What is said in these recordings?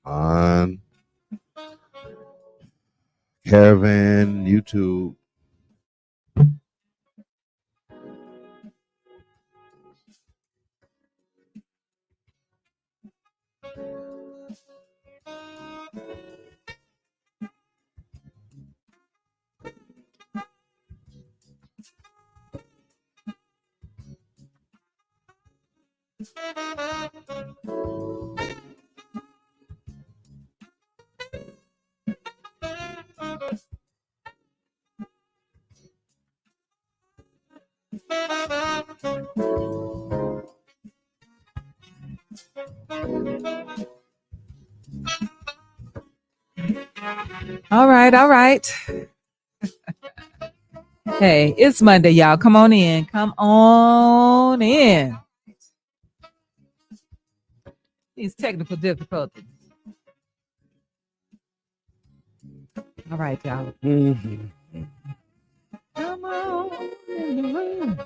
on Caravan, YouTube. All right, all right. Hey, it's Monday, y'all. Come on in. Come on in. These technical difficulties. All right, y'all. Mm-hmm. Come on in the room.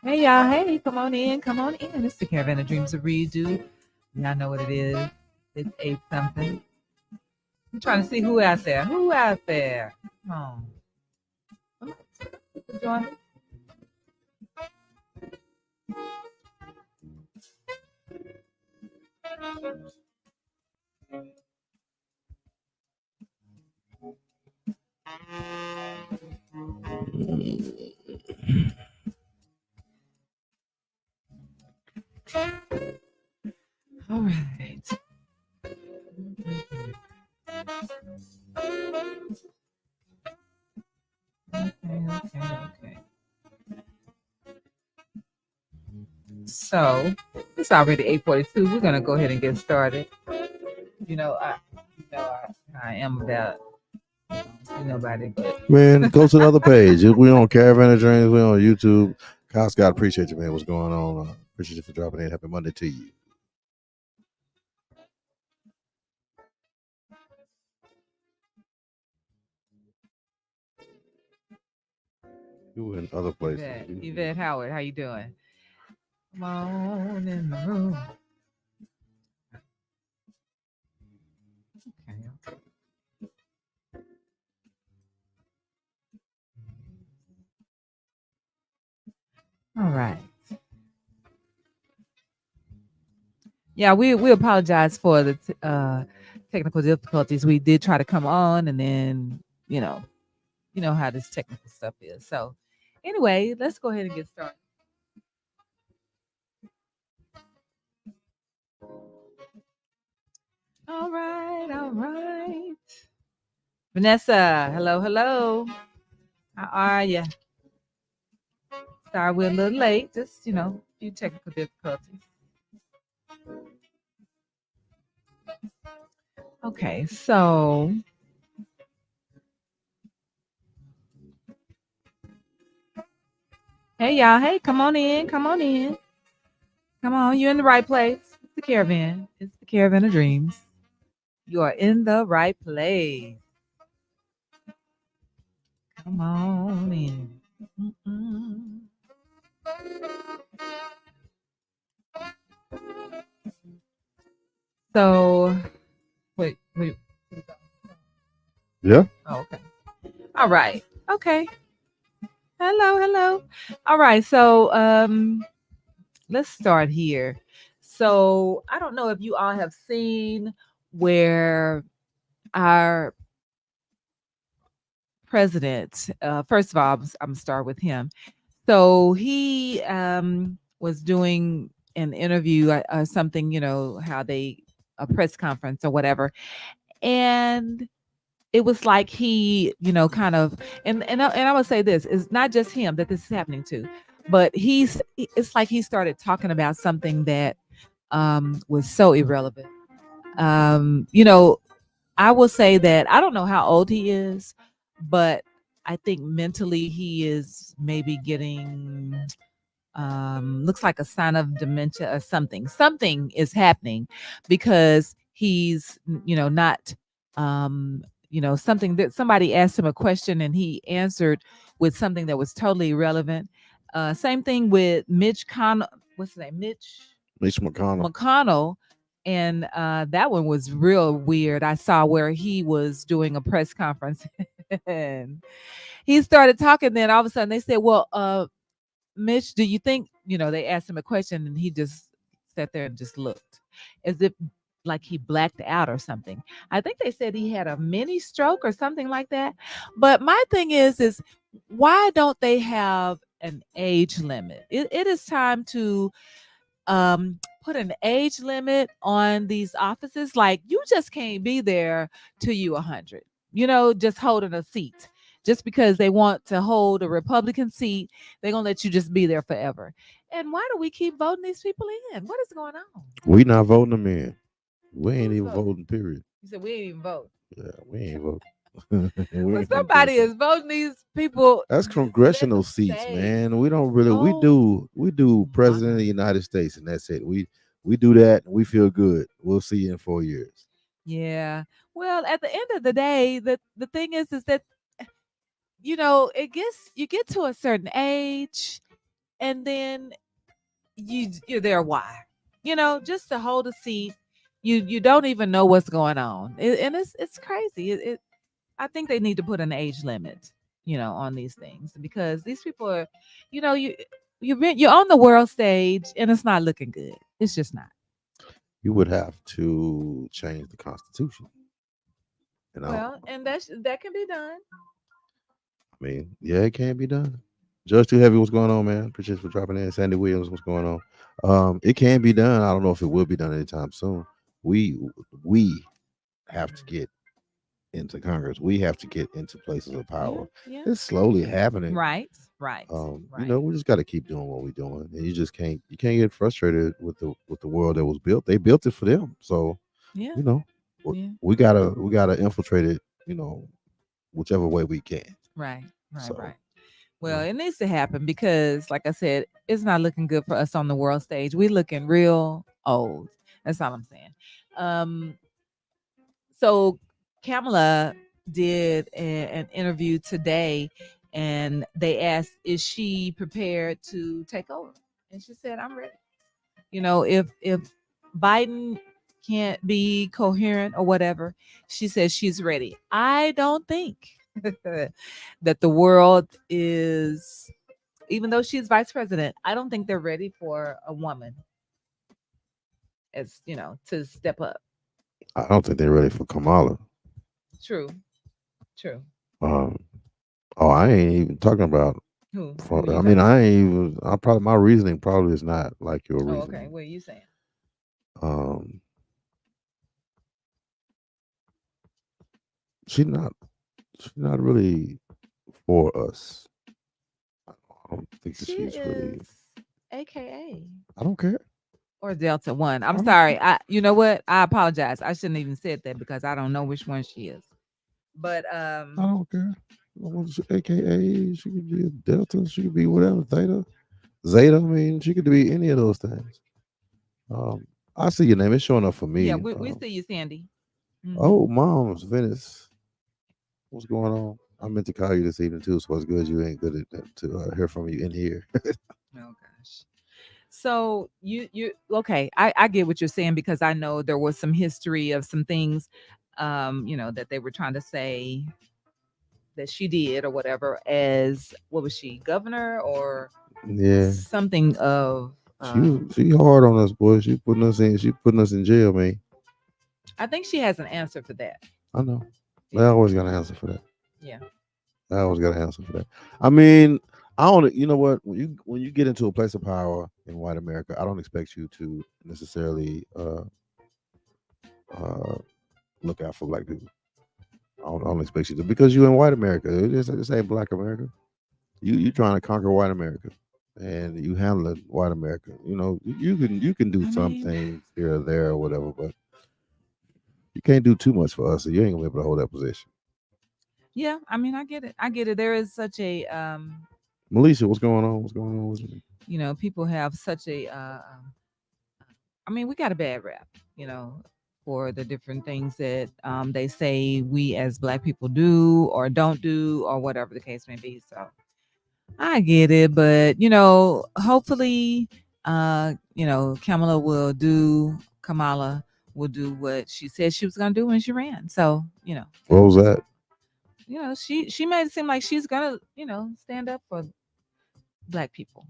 Hey, y'all. Hey, come on in. Come on in. It's the Caravan of Dreams of Redo. Y'all know what it is. It's 8 something. I'm trying to see who out there. Who out there? Come on. Join me. All right. Okay. So it's already 8:42. We're gonna go ahead and get started. You know, I am about nobody, but Man, go to the other page. We on Caravan of Dreams. We on YouTube. Kyle Scott, appreciate you, man. What's going on? Appreciate you for dropping in. Happy Monday to you. You in other places. Yvette Howard, how you doing? Come on in the room. Okay. All right. Yeah, we apologize for the technical difficulties. We did try to come on, and then you know how this technical stuff is. So, anyway, let's go ahead and get started. All right, all right. Vanessa, hello, hello. How are you? Sorry, we're a little late. Just a few technical difficulties. Okay, so hey y'all, hey, come on in, come on in. Come on, you're in the right place. It's the Caravan. It's the Caravan of Dreams. You are in the right place. Come on in. Mm-mm. So, wait. Yeah. Oh, okay. All right. Okay. Hello, hello. All right. So, let's start here. So, I don't know if you all have seen where our president, first of all, I'm gonna start with him. So he was doing an interview, something, how they a press conference or whatever, and it was like he, kind of, and I would say this is not just him that this is happening to, but it's like he started talking about something that was so irrelevant. You know, I will say that I don't know how old he is, but I think mentally he is maybe getting looks like a sign of dementia or something. Something is happening because he's not something that somebody asked him a question and he answered with something that was totally irrelevant. Same thing with Mitch what's his name? Mitch McConnell. McConnell. And that one was real weird. I saw where he was doing a press conference and he started talking. Then all of a sudden they said, well, Mitch, do you think, they asked him a question and he just sat there and just looked as if like he blacked out or something. I think they said he had a mini stroke or something like that. But my thing is why don't they have an age limit? It is time to put an age limit on these offices. Like you just can't be there till you 100, just holding a seat. Just because they want to hold a Republican seat, they're gonna let you just be there forever. And why do we keep voting these people in? What is going on? We not voting them in. We ain't Who's even voting? voting. Period. You said we ain't even vote. Yeah, we ain't voting. We Well, ain't voting somebody Democrat. is voting these people. That's Just let congressional them seats, stay. man. We don't really. Oh We do president of my. the United States, and that's it. We do that, and we feel good. We'll see you in 4 years. Yeah. Well, at the end of the day, the thing is that it gets you get to a certain age and then you're there why? Just to hold a seat, you don't even know what's going on. And it's crazy. I think they need to put an age limit, on these things because these people are, you're on the world stage and it's not looking good. It's just not. You would have to change the Constitution. You know, Well, and that can be done. I mean, yeah, it can be done. Judge Too Heavy, what's going on, man? Appreciate you for dropping in. Sandy Williams, what's going on? It can be done. I don't know if it will be done anytime soon. We we have to get into Congress. We have to get into places of Yeah, power. yeah. It's slowly happening. Right, right, right. We just got to keep doing what we're doing, and you can't get frustrated with the world that was built. They built it for them, so Yeah, you know yeah. we gotta infiltrate it. Whichever way we can. Right, right, So right. Well, it needs to happen because, like I said, it's not looking good for us on the world stage. We looking real old. That's all I'm saying. Um, so Kamala did an interview today, and they asked, "Is she prepared to take over?" And she said, "I'm ready." If Biden can't be coherent or whatever, she says she's ready. I don't think that the world is, even though she's vice president, I don't think they're ready for a woman as to step up. I don't think they're ready for Kamala. True, true. Um, oh, I ain't even talking about. Who are you I mean, talking about? I ain't even. I probably my reasoning probably is not like your Oh, okay. reasoning. What are you saying? Um, she's not. She's not really for us. I don't think that She she's really. is AKA I don't care. or Delta One. I'm I don't. sorry. You know what? I apologize. I shouldn't even said that because I don't know which one she is. But I don't care. AKA, she could be a Delta. She could be whatever Theta, Zeta. I mean, she could be any of those things. Um, I see your name. It's showing up for yeah, me. we see you, Sandy. Hmm. Oh, mom's Venice. What's going on? I meant to call you this evening too, so it's good you ain't good at that to hear from you in here. Oh gosh. So you okay? I get what you're saying because I know there was some history of some things, that they were trying to say that she did or whatever as what was she governor or Yeah, something of she hard on us, boy. She putting us in jail, man. I think she has an answer for that. I know. I Yeah. always got an answer for that. Yeah. I always got an answer for that. I mean, I don't. You know what? When you get into a place of power in white America, I don't expect you to necessarily uh, look out for black people. I don't expect you to because you in white America. This ain't black America. You trying to conquer white America. and you handle it white America. You can do I some mean, things here or there or whatever, but you can't do too much for us, so you ain't gonna be able to hold that position. yeah, I mean, I get it. I get it. There is such a Militia, what's going on? What's going on with you? people have such a I mean, we got a bad rap, for the different things that they say we as black people do or don't do or whatever the case may be. So I get it, but hopefully, Kamala will do what she said she was going to do when she ran. So What was that? she made it seem like she's gonna stand up for black people.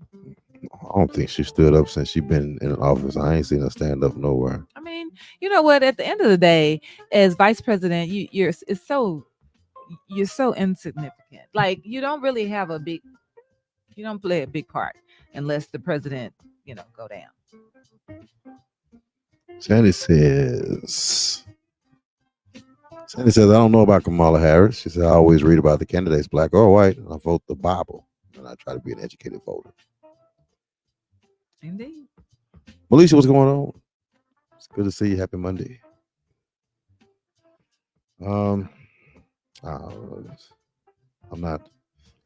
I don't think she stood up since she been in office. I ain't seen her stand up nowhere. I mean, you know what? At the end of the day, as vice president, you're so insignificant. Like you don't play a big part unless the president go down. Sandy says, Sandy says, I don't know about Kamala Harris. She said, I always read about the candidates, black or white, and I vote the Bible. And I try to be an educated voter. Indeed. Alicia, what's going on? It's good to see you. Happy Monday. Um, I don't know. I'm not,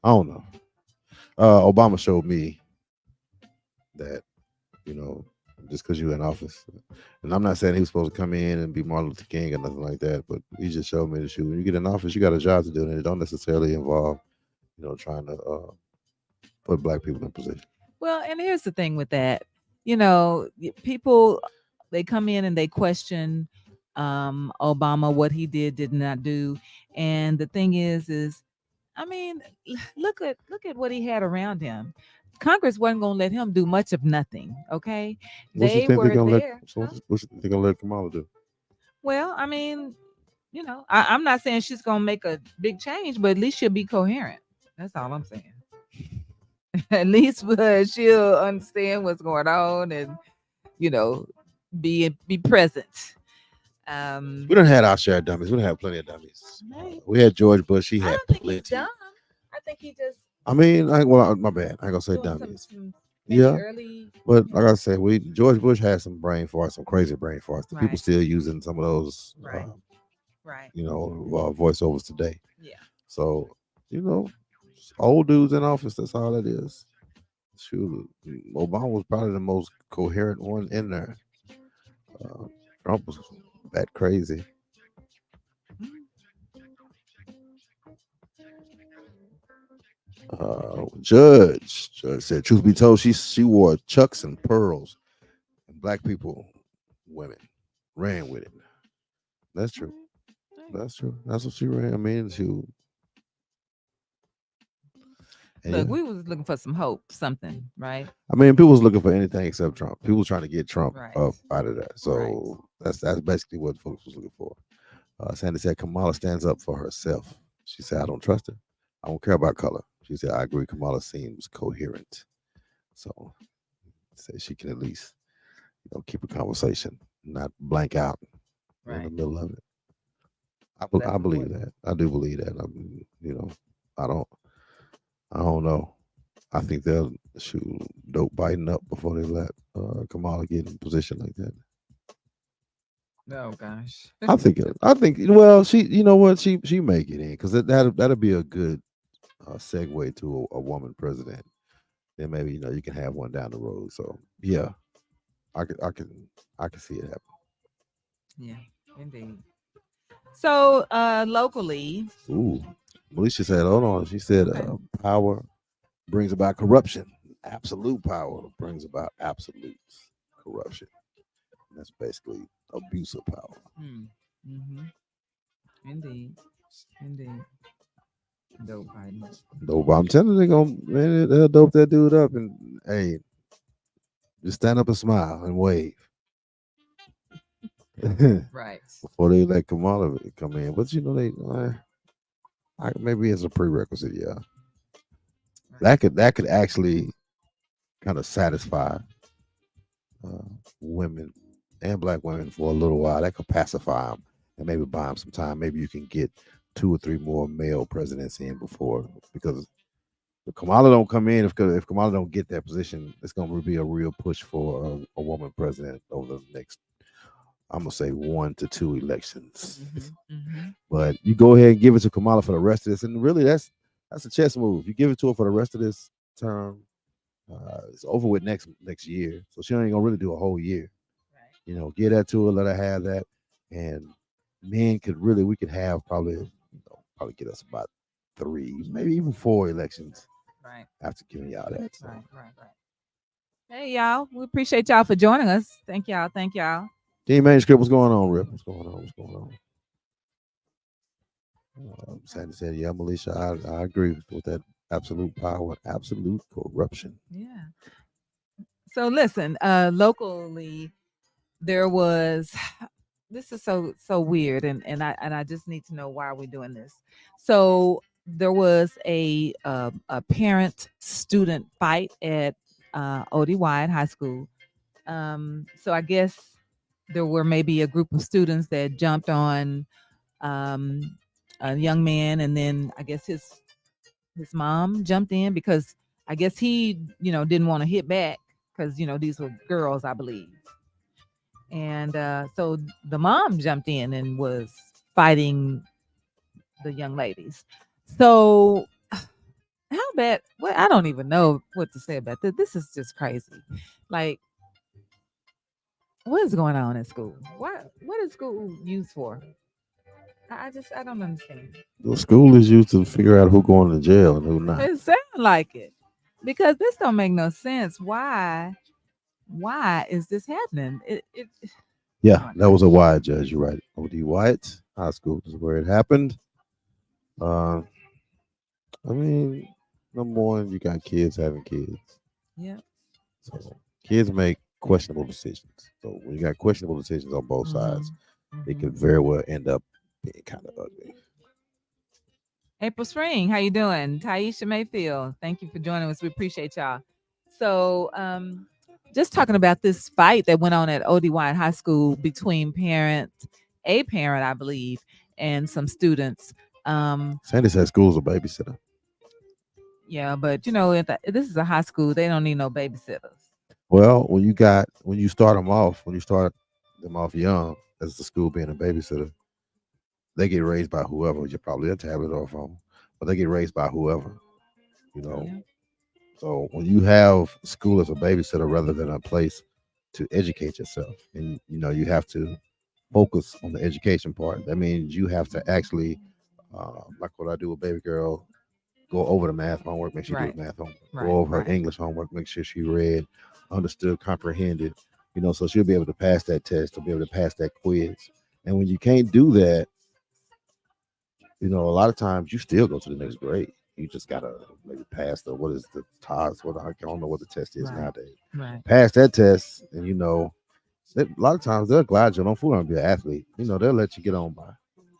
I don't know. Obama showed me that, you know, just because you're in office. And I'm not saying he was supposed to come in and be Martin Luther King or nothing like that, but he just showed me that when you get in office, you got a job to do, and it don't necessarily involve, trying to put black people in position. Well, and here's the thing with that. People they come in and they question Obama, what he did not do. And the thing is I mean, look at what he had around him. Congress wasn't going to let him do much of nothing. Okay, What you they think they're were gonna let? there. So Huh? what you think they're gonna let Kamala do? Well, I mean, I'm not saying she's going to make a big change, but at least she'll be coherent. That's all I'm saying. At least she'll understand what's going on and you know be present. We Um, don't had our share of dummies. We don't have plenty of dummies. hey, We had George Bush. He I had don't think he's plenty. dumb. I think he just I mean, well, my bad. I ain't gonna say doing some dummies. some maybe Yeah, early. but like I said, we George Bush had some brain farts, some crazy brain farts. The people Right, still using some of those, right, right. voiceovers today. Yeah. So, you know, old dudes in office. That's all it is. Shoot, Obama was probably the most coherent one in there. Uh, Trump was that crazy. Mm. Judge said, truth be told, she wore chucks and pearls, and black people, women, ran with it. That's true. Mm. Hey. That's true. That's what she ran. I mean, and Look, yeah. we was looking for some hope, something, right? I mean, people was looking for anything except Trump. People was trying to get Trump Right, up out of there. right. So that's basically what folks was looking for. Sandy said Kamala stands up for herself. She said, I don't trust her. I don't care about color. She said, I agree. Kamala seems coherent. So say she can at least, keep a conversation, not blank out in the Right. middle of it. That's I believe important. that. I do believe that. I don't I don't know. I think they'll shoot dope Biden up before they let Kamala get in a position like that. Oh gosh. I think well she you know what she make it in because that'll be a good segue to a woman president. Then maybe you can have one down the road. So yeah, I can see it happen. Yeah, indeed. So locally, Ooh, Alicia said, hold on. She said, okay. power brings about corruption. Absolute power brings about absolute corruption. That's basically abuse of power. Mm-hmm. Indeed. Indeed. Dope Biden. No, but I'm telling you, they'll dope that dude up and hey, just stand up and smile and wave Right. before they let Kamala come in. But maybe as a prerequisite, yeah, Right. that could actually kind of satisfy uh, women and black women for a little while. That could pacify them and maybe buy them some time. Maybe you can get two or three more male presidents in before because If Kamala don't come in, if Kamala don't get that position, it's going to be a real push for a woman president over the next, I'm gonna say 1 to 2 elections. Mm-hmm. But you go ahead and give it to Kamala for the rest of this, and really that's a chess move. You give it to her for the rest of this term, it's over with next year, so she ain't gonna really do a whole year. Right. Get that to her, let her have that, and men could really we could have probably get us about 3, maybe even 4 elections Right. after giving y'all that. So, Right. Right. Right. Hey, y'all. We appreciate y'all for joining us. Thank y'all. Thank y'all. Team Manuscript, what's going on, Rip? What's going on? What's going on? Sandy said, "Yeah, Militia, I agree with that. Absolute power, absolute corruption." Yeah. So listen, locally there was this is so weird, and I just need to know why are we doing this. So there was a parent student fight at ODY High School. So I guess there were maybe a group of students that jumped on um, a young man, and then I guess his mom jumped in because I guess he didn't want to hit back because these were girls, I believe. And so the mom jumped in and was fighting the young ladies. So how bad? Well, I don't even know what to say about this. This is just crazy. Like, what is going on in school? What is school used for? I don't understand. The school is used to figure out who going to jail and who not. It sounds like it because this don't make no sense. Why is this happening? Oh Yeah, my that was a gosh. Wyatt judge. You're right. O.D. Wyatt High School is where it happened. Uh, I mean, number one, you got kids having kids, Yeah. so kids make questionable decisions. So when you got questionable decisions on both Mm-hmm. sides, it Mm-hmm. could very well end up being kind of ugly. April Spring, how you doing? Taisha Mayfield, thank you for joining us. We appreciate y'all. So, just talking about this fight that went on at ODY High School between a parent, I believe, and some students. Um, Sandy said school's a babysitter. yeah, but this is a high school. They don't need no babysitters. Well, when you start them off young, as the school being a babysitter, they get raised by whoever. You're probably a tablet or a phone, but they get raised by whoever, you know. Yeah. So when you have school as a babysitter rather than a place to educate yourself, and you have to focus on the education part. That means you have to actually, like what I do with baby girl, go over the math homework, make sure she do Right. the math homework, go Right. over her Right. English homework, make sure she read, understood, comprehended, so she'll be able to pass that test, she'll be able to pass that quiz. And when you can't do that, a lot of times you still go to the next grade. You just gotta maybe pass what is the TOS, I don't know what the test is Right. nowadays. Right. Pass that test, and a lot of times they'll glad you don't fool around and be an athlete. They'll let you get on by.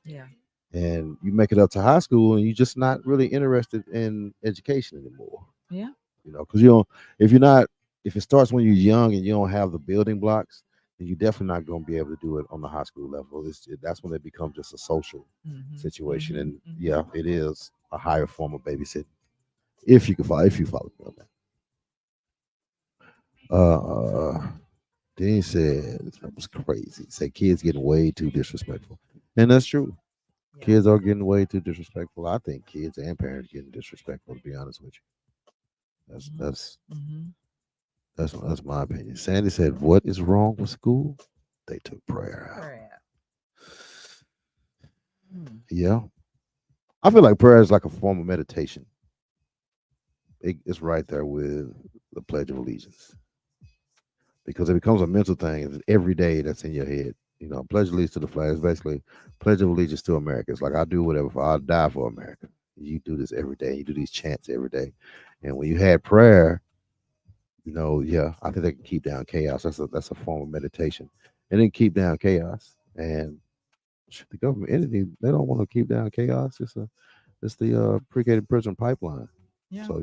Yeah. And you make it up to high school, and you're just not really interested in education anymore. Yeah. Because you don't, if you're not, if it starts when you're young and you don't have the building blocks, then you're definitely not going to be able to do it on the high school level. That's when it becomes just a social Mm-hmm. situation, Mm-hmm. and Mm-hmm. yeah, it is a higher form of babysitting. If you follow me on that. Dean said that was crazy. Say kids getting way too disrespectful, and that's true. Yeah. Kids are getting way too disrespectful. I think kids and parents getting disrespectful. To be honest with you, that's Mm-hmm. that's Mm-hmm. that's my opinion. Sandy said, "What is wrong with school? They took prayer out." Crap. Hmm. Yeah, I feel like prayer is like a form of meditation. It's right there with the Pledge of Allegiance because it becomes a mental thing. It's every day that's in your head. Pledge allegiance to the flag is basically Pledge of Allegiance to America. It's like I do whatever I'll die for America. You do this every day. You do these chants every day, and when you had prayer, yeah, I think they can keep down chaos. That's a form of meditation, and then keep down chaos. And the government entity, they don't want to keep down chaos. It's the pre-gated prison pipeline. Yeah. So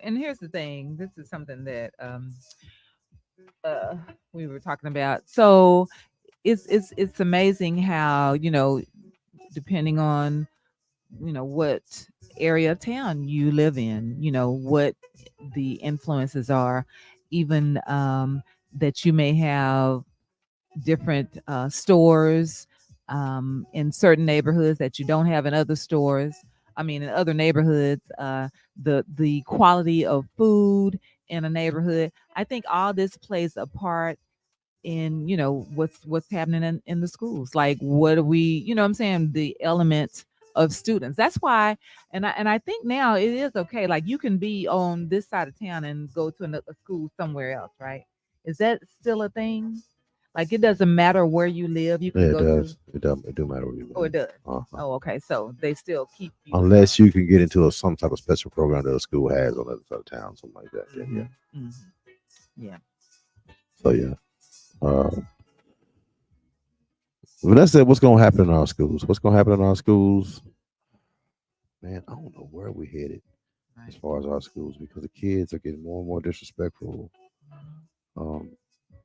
And here's the thing. This is something that uh we were talking about. So it's amazing how, depending on, what area of town you live in, what the influences are, even that you may have different stores in certain neighborhoods that you don't have in other stores. I mean, in other neighborhoods, the quality of food in a neighborhood. I think all this plays a part in what's happening in the schools. Like, what are we? What I'm saying, the element of students. That's why, and I think now it is okay. Like, you can be on this side of town and go to another school somewhere else, right? Is that still a thing? Like, it doesn't matter where you live, you Yeah, can it go to. does. It does. It do matter where you Oh, it live. does. Uh-huh. Oh, okay. So they still keep you. Unless you can get into some type of special program that a school has on the other side of town, something like that. Then yeah. Mhm. Yeah. So yeah. Uh, Vanessa said, "What's gonna happen in our schools? What's gonna happen in our schools, man? I don't know where we headed as Right. far as our schools because the kids are getting more and more disrespectful. Um,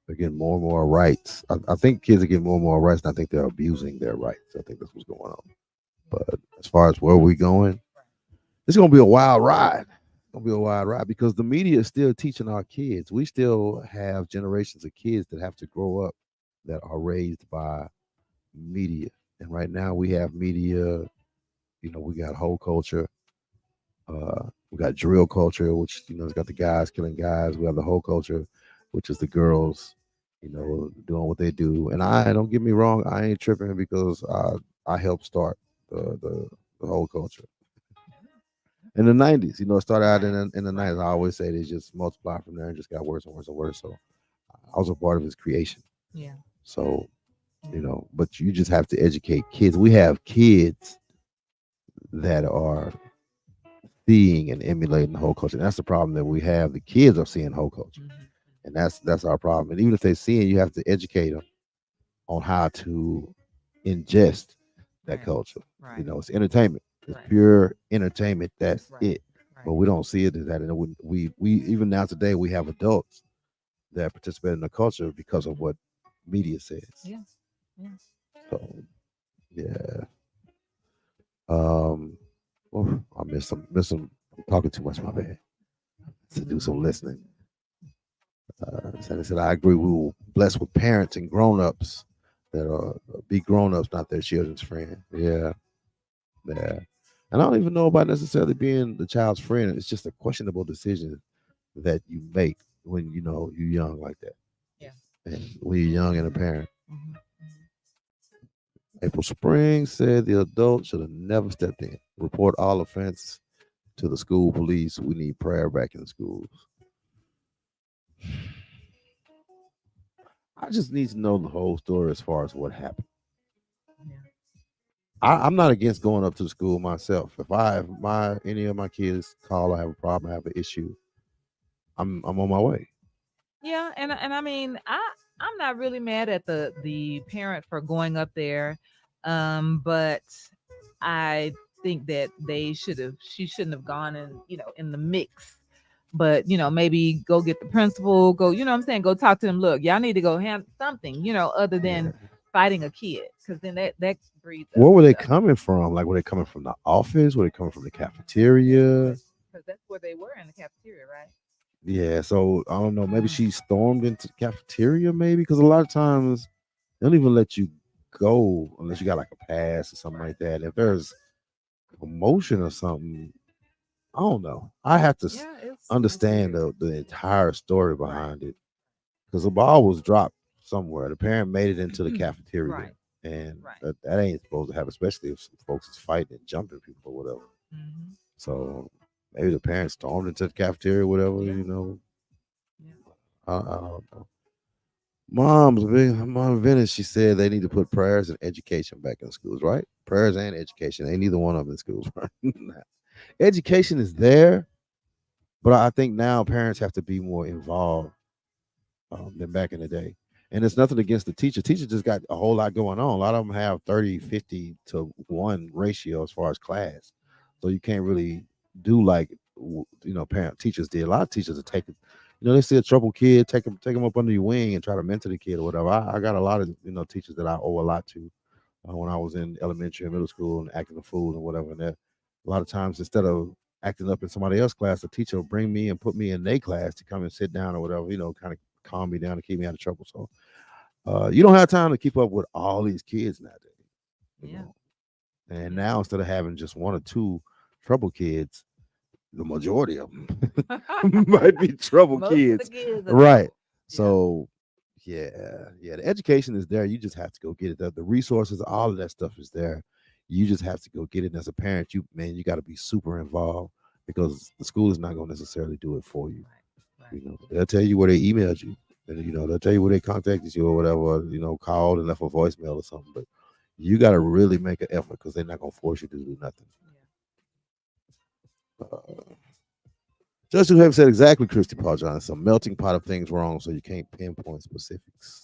they're getting more and more rights. I think kids are getting more and more rights, and I think they're abusing their rights. I think that's what's going on. But as far as where we going, it's gonna be a wild ride. It's gonna be a wild ride because the media is still teaching our kids. We still have generations of kids that have to grow up that are raised by media. And right now we have media, we got whole culture, we got drill culture, which has got the guys killing guys. We have the whole culture, which is the girls, doing what they do. And I don't get me wrong, I ain't tripping because I helped start the whole culture in the '90s. It started out Right. in the Right. '90s. I always say they just multiplied from there and just got worse and worse and worse. So I was a part of his creation. Yeah. So Yeah. but you just have to educate kids. We have kids that are seeing and emulating the whole culture. And that's the problem that we have. The kids are seeing whole culture, Mhm. and that's our problem. And even if they see it, you have to educate them on how to ingest that Right. culture. Right. It's entertainment. It's Right. pure entertainment. That's Right. it. But Right. we don't see it as that. And we even now today we have adults that participate in the culture because of what media says. Yeah. Yeah. So yeah. Um. I miss some. I'm talking too much. My bad. To do some listening. So they said, I agree. We were blessed with parents and grown ups that are be grown ups, not their children's friend. Yeah, yeah. And I don't even know about necessarily being the child's friend. It's just a questionable decision that you make when you're young like that. Yeah. And when you're young and a parent. Mhm. April Spring said the adult should have never stepped in. Report all offense to the school police. We need prayer back in the schools. I just need to know the whole story as far as what happened. Yeah. I'm not against going up to the school myself. If my any of my kids call, I have a problem, I have an issue, I'm on my way. Yeah, and I mean, I'm not really mad at the parent for going up there, but I think that she shouldn't have gone in the mix. But maybe go get the principal, go, what I'm saying, go talk to them. Look, y'all need to go hand something, other Yeah. than fighting a kid, because then that breeds Where other were they stuff. coming from? Like, were they coming from the office? Were they coming from the cafeteria? Because that's where they were in the cafeteria, right? Yeah. So I don't know. Maybe Mm. she stormed into the cafeteria. Maybe because a lot of times they don't even let you go unless you got like a pass or something Right. like that. If Right. there's commotion or something, I don't know. I have to Yeah, it's understand weird. the entire story Right. behind it because the ball was dropped somewhere. The parent made it into the cafeteria, Right. and Right. that ain't supposed to happen, especially if some folks is fighting and jumping people or whatever. Hmm. So maybe the parents stormed into the cafeteria, or whatever. Yeah. Yeah. I don't know. Mom Venice, she said they need to put prayers and education back in schools, right? Prayers and education. Ain't neither one of them in schools, right? Education is there, but I think now parents have to be more involved than back in the day. And it's nothing against the teacher. Teachers just got a whole lot going on. A lot of them have 30, 50 to 1 ratio as far as class. So you can't really do like, parent teachers did. A lot of teachers are taking, they see a troubled kid, take them up under your wing and try to mentor the kid or whatever. I got a lot of, teachers that I owe a lot to when I was in elementary and middle school and acting a fool and whatever. A lot of times, instead of acting up in somebody else's class, the teacher will bring me and put me in their class to come and sit down or whatever, kind of calm me down and keep me out of trouble. So you don't have time to keep up with all these kids nowadays, you Yeah. know. And Yeah. now instead of having just one or two trouble kids, the majority of them might be trouble Most of the kids, kids are right? trouble. Yeah. So yeah, the education is there. You just have to go get it. The resources, all of that stuff is there. You just have to go get it. And as a parent, you got to be super involved because the school is not going to necessarily do it for you. Right. Right. They'll tell you where they emailed you, and they'll tell you where they contacted you or whatever. Called and left a voicemail or something. But you got to really make an effort because they're not going to force you to do nothing. Yeah. Uh, Just to have said exactly, Christy Paul Johnson, a melting pot of things wrong, so you can't pinpoint specifics.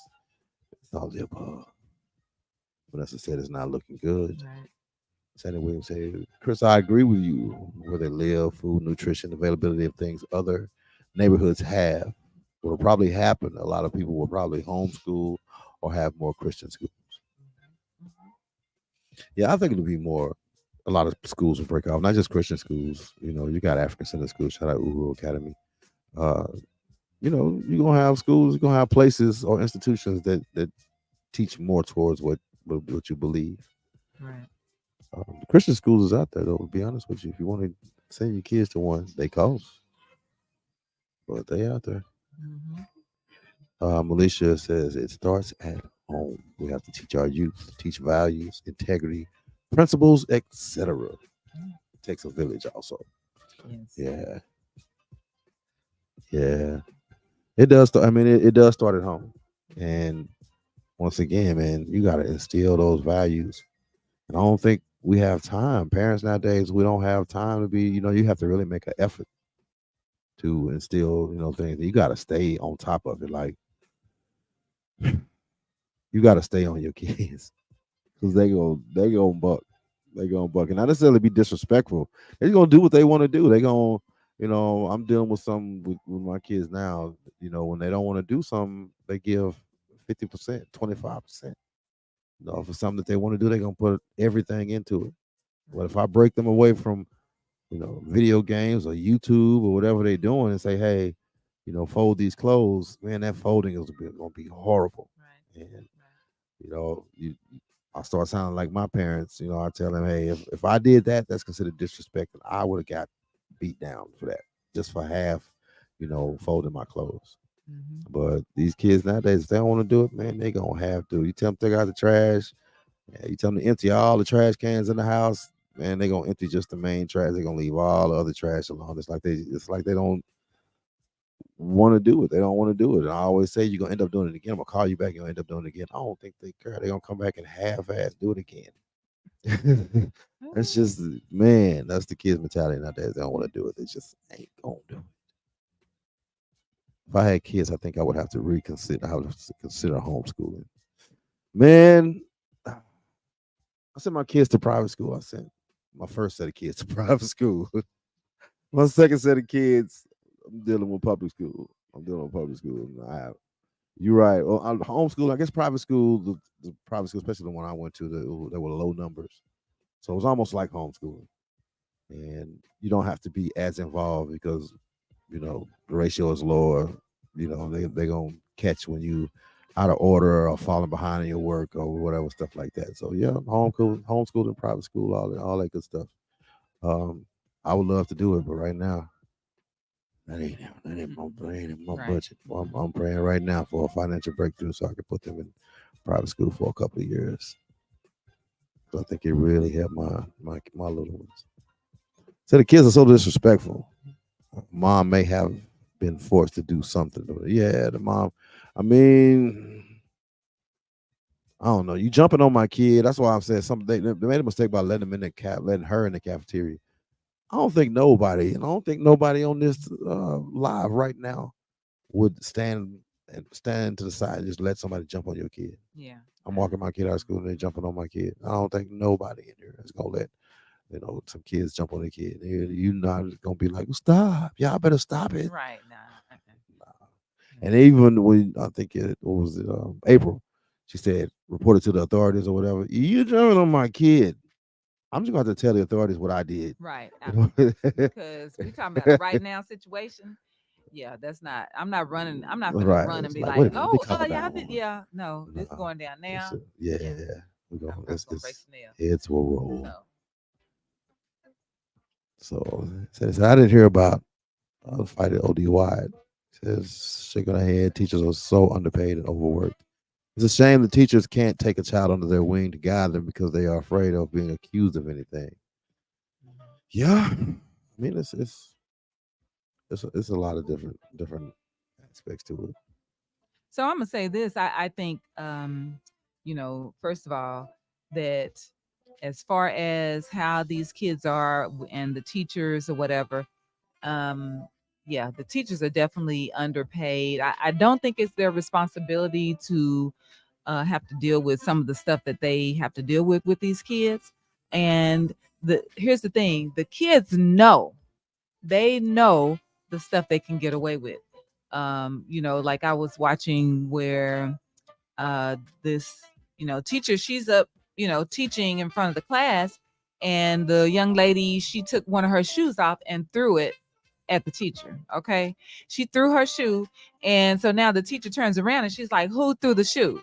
It's all the above. Vanessa said it's not looking good. Right. Sandy Williams said, Chris, I agree with you. Where they live, food, nutrition, availability of things other neighborhoods have. What will probably happen, a lot of people will probably homeschool or have more Christian schools. Mhm. Mhm. Yeah, I think it'll be more. A lot of schools will break off, not just Christian schools. You got African Center School, shout out Uru Academy. Uh, you're gonna have schools, you're gonna have places or institutions that teach more towards what you believe. Right. The Christian schools is out there though. To be honest with you, if you want to send your kids to one, they cost, but they out there. Mhm. Militia says it starts at home. We have to teach our youth, teach values, integrity, principles, etc. Mm. It takes a village also. Yes. Yeah, yeah. It does. I mean, it does start at home, and once again, man, you got to instill those values. And I don't think we have time. Parents nowadays, we don't have time to be. You have to really make an effort to instill, things. You got to stay on top of it. Like you got to stay on your kids because they go buck, they gonna buck, and not necessarily be disrespectful. They're gonna do what they want to do. They gonna, I'm dealing with some with my kids now. When they don't want to do something, they give 50%, 25%. For something that they want to do, they're gonna put everything into it. But Right. if I break them away from, video games or YouTube or whatever they're doing and say, hey, fold these clothes, man, that folding is gonna be horrible. Right. And Right. you I start sounding like my parents. I tell them, hey, if I did that, that's considered disrespect, and I would have got beat down for that, just for half, folding my clothes. Mhm. But these kids nowadays, if they don't want to do it, man, they gonna have to. You tell them to take out the trash, yeah, you tell them to empty all the trash cans in the house, man, they gonna empty just the main trash. They're gonna leave all the other trash alone. It's like they don't want to do it. They don't want to do it. And I always say you're gonna end up doing it again. I'm gonna call you back, you're gonna end up doing it again. I don't think they care. They're gonna come back and half ass do it again. That's Mm. just, man, that's the kids' mentality nowadays. They don't want to do it. They just ain't gonna do it. If I had kids, I think I would have to reconsider. I would have to consider homeschooling. Man, I sent my kids to private school. I sent my first set of kids to private school. My second set of kids, I'm dealing with public school. I'm dealing with public school. You're right. Well, homeschool, I guess private school, the private school, especially the one I went to, there were low numbers. So it was almost like homeschooling. And you don't have to be as involved because, the ratio is lower. They're going to catch when you out of order or falling behind in your work or whatever, stuff like that. So yeah, homeschool and private school, all that good stuff. Um, I would love to do it, but right now, that ain't my Right. budget. Well, I'm praying right now for a financial breakthrough so I can put them in private school for a couple of years. So I think it really helped my little ones. So the kids are so disrespectful. Mom may have been forced to do something. Yeah, the mom. I mean, I don't know. You jumping on my kid. That's why I'm saying something. They made a mistake by letting them in the letting her in the cafeteria. I don't think nobody, and I don't think nobody on this live right now would stand to the side and just let somebody jump on your kid. Yeah. I'm walking my kid out of school and they're jumping on my kid. I don't think nobody in here is gonna let some kids jump on their kid. You're not gonna be like, well, stop, y'all better stop it. Right. Nah. Nah. And even when I think what was it, April, she said, reported to the authorities or whatever. You jumping on my kid. I'm just going to tell the authorities what I did. Right. You know? Because we talking about a right now situation. Yeah, that's not. I'm not running. I'm not gonna Right. run and It's be like, wait like, a minute, let me oh, calm yeah, I down, did. woman. Yeah, no, this Nah, going down it's now. yeah. Yeah, We I'm go. probably gonna break It's some nails. heads will roll. So So says I didn't hear about the fight at ODY. Says shaking her head. Teachers are so underpaid and overworked. It's a shame the teachers can't take a child under their wing to guide them because they are afraid of being accused of anything. Yeah, I mean it's a lot of different aspects to it. So I'm gonna say this. I think first of all, that as far as how these kids are and the teachers or whatever, um, yeah, the teachers are definitely underpaid. I don't think it's their responsibility to have to deal with some of the stuff that they have to deal with these kids. And here's the thing: the kids know, they know the stuff they can get away with. Like I was watching where this teacher, she's up teaching in front of the class, and the young lady, she took one of her shoes off and threw it at the teacher. Okay, she threw her shoe, and so now the teacher turns around and she's like, who threw the shoe?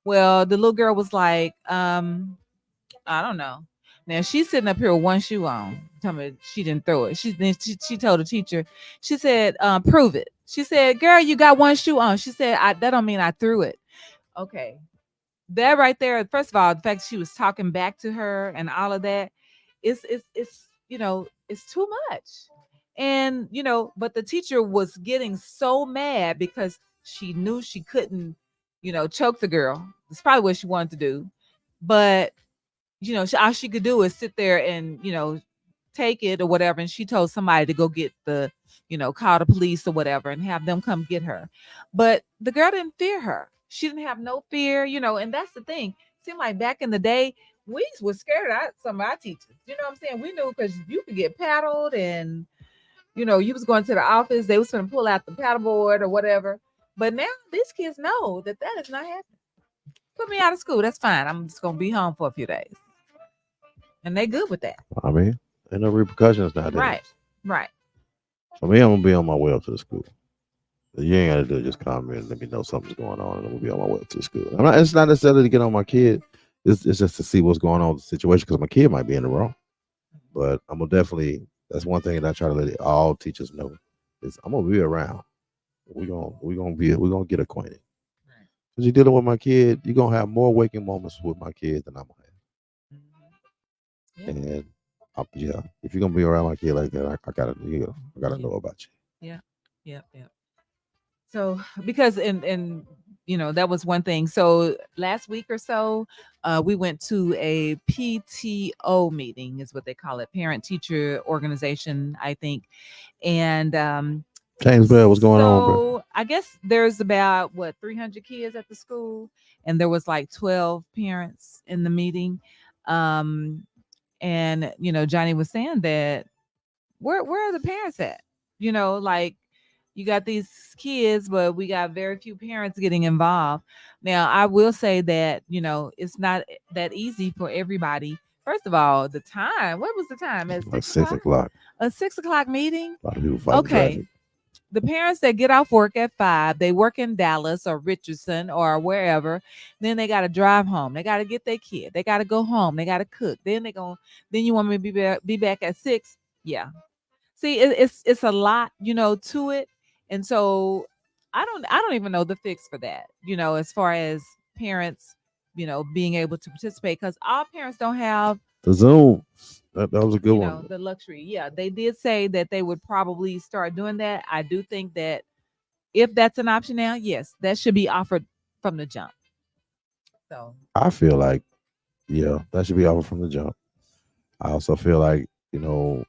Well, the little girl was like, I don't know. Now she's sitting up here with one shoe on. Tell me she didn't throw it. She told the teacher, she said, prove it. She said, girl, you got one shoe on. She said, that don't mean I threw it. Okay. That right there, first of all, the fact she was talking back to her and all of that, it's too much. And but the teacher was getting so mad because she knew she couldn't, choke the girl. It's probably what she wanted to do. But all she could do is sit there and take it or whatever. And she told somebody to go get call the police or whatever and have them come get her. But the girl didn't fear her. She didn't have no fear, and that's the thing. Seemed like back in the day, we was scared of some of our teachers. You know what I'm saying? We knew because you could get paddled, and you was going to the office, they was going to pull out the paddleboard or whatever. But now these kids know that that is not happening. Put me out of school, that's fine. I'm just gonna be home for a few days, and they good with that. I mean, ain't no repercussions Right, nowadays. right. For me, I'm gonna be on my way up to the school. You ain't gotta do it, just call me and let me know something's going on, and I'm gonna be on my way up to the school. It's not necessarily to get on my kid. It's just to see what's going on with the situation because my kid might be in the wrong. But I'm gonna definitely. That's one thing that I try to let all teachers know is I'm gonna be around. We're gonna get acquainted. Right. Because you're dealing with my kid, you're gonna have more waking moments with my kid than I'm gonna Yeah, have. And yeah, if you're gonna be around my kid like that, I gotta I gotta yeah, know about you. yeah, yeah, yeah. So because that was one thing. So last week or so, we went to a PTO meeting, is what they call it, parent teacher organization, I think. And James Bell, what's going on, bro? so I guess there's about what 300 kids at the school, and there was like 12 parents in the meeting. Um, and Johnny was saying that where are the parents at? Like you got these kids, but we got very few parents getting involved. Now, I will say that, it's not that easy for everybody. First of all, the time, what was the time? At Like six six o'clock? o'clock. A 6 o'clock meeting? A lot of people fighting Okay. traffic. The parents that get off work at 5, they work in Dallas or Richardson or wherever. Then they got to drive home. They got to get their kid. They got to go home. They got to cook. Then you want me to be back at 6? Yeah. See, it's a lot, to it. And so I don't even know the fix for that, as far as parents, being able to participate, because all parents don't have, The Zoom. That was a good one. the luxury. Yeah, they did say that they would probably start doing that. I do think that if that's an option now, yes, that should be offered from the jump. So I feel like, yeah, that should be offered from the jump. I also feel like, out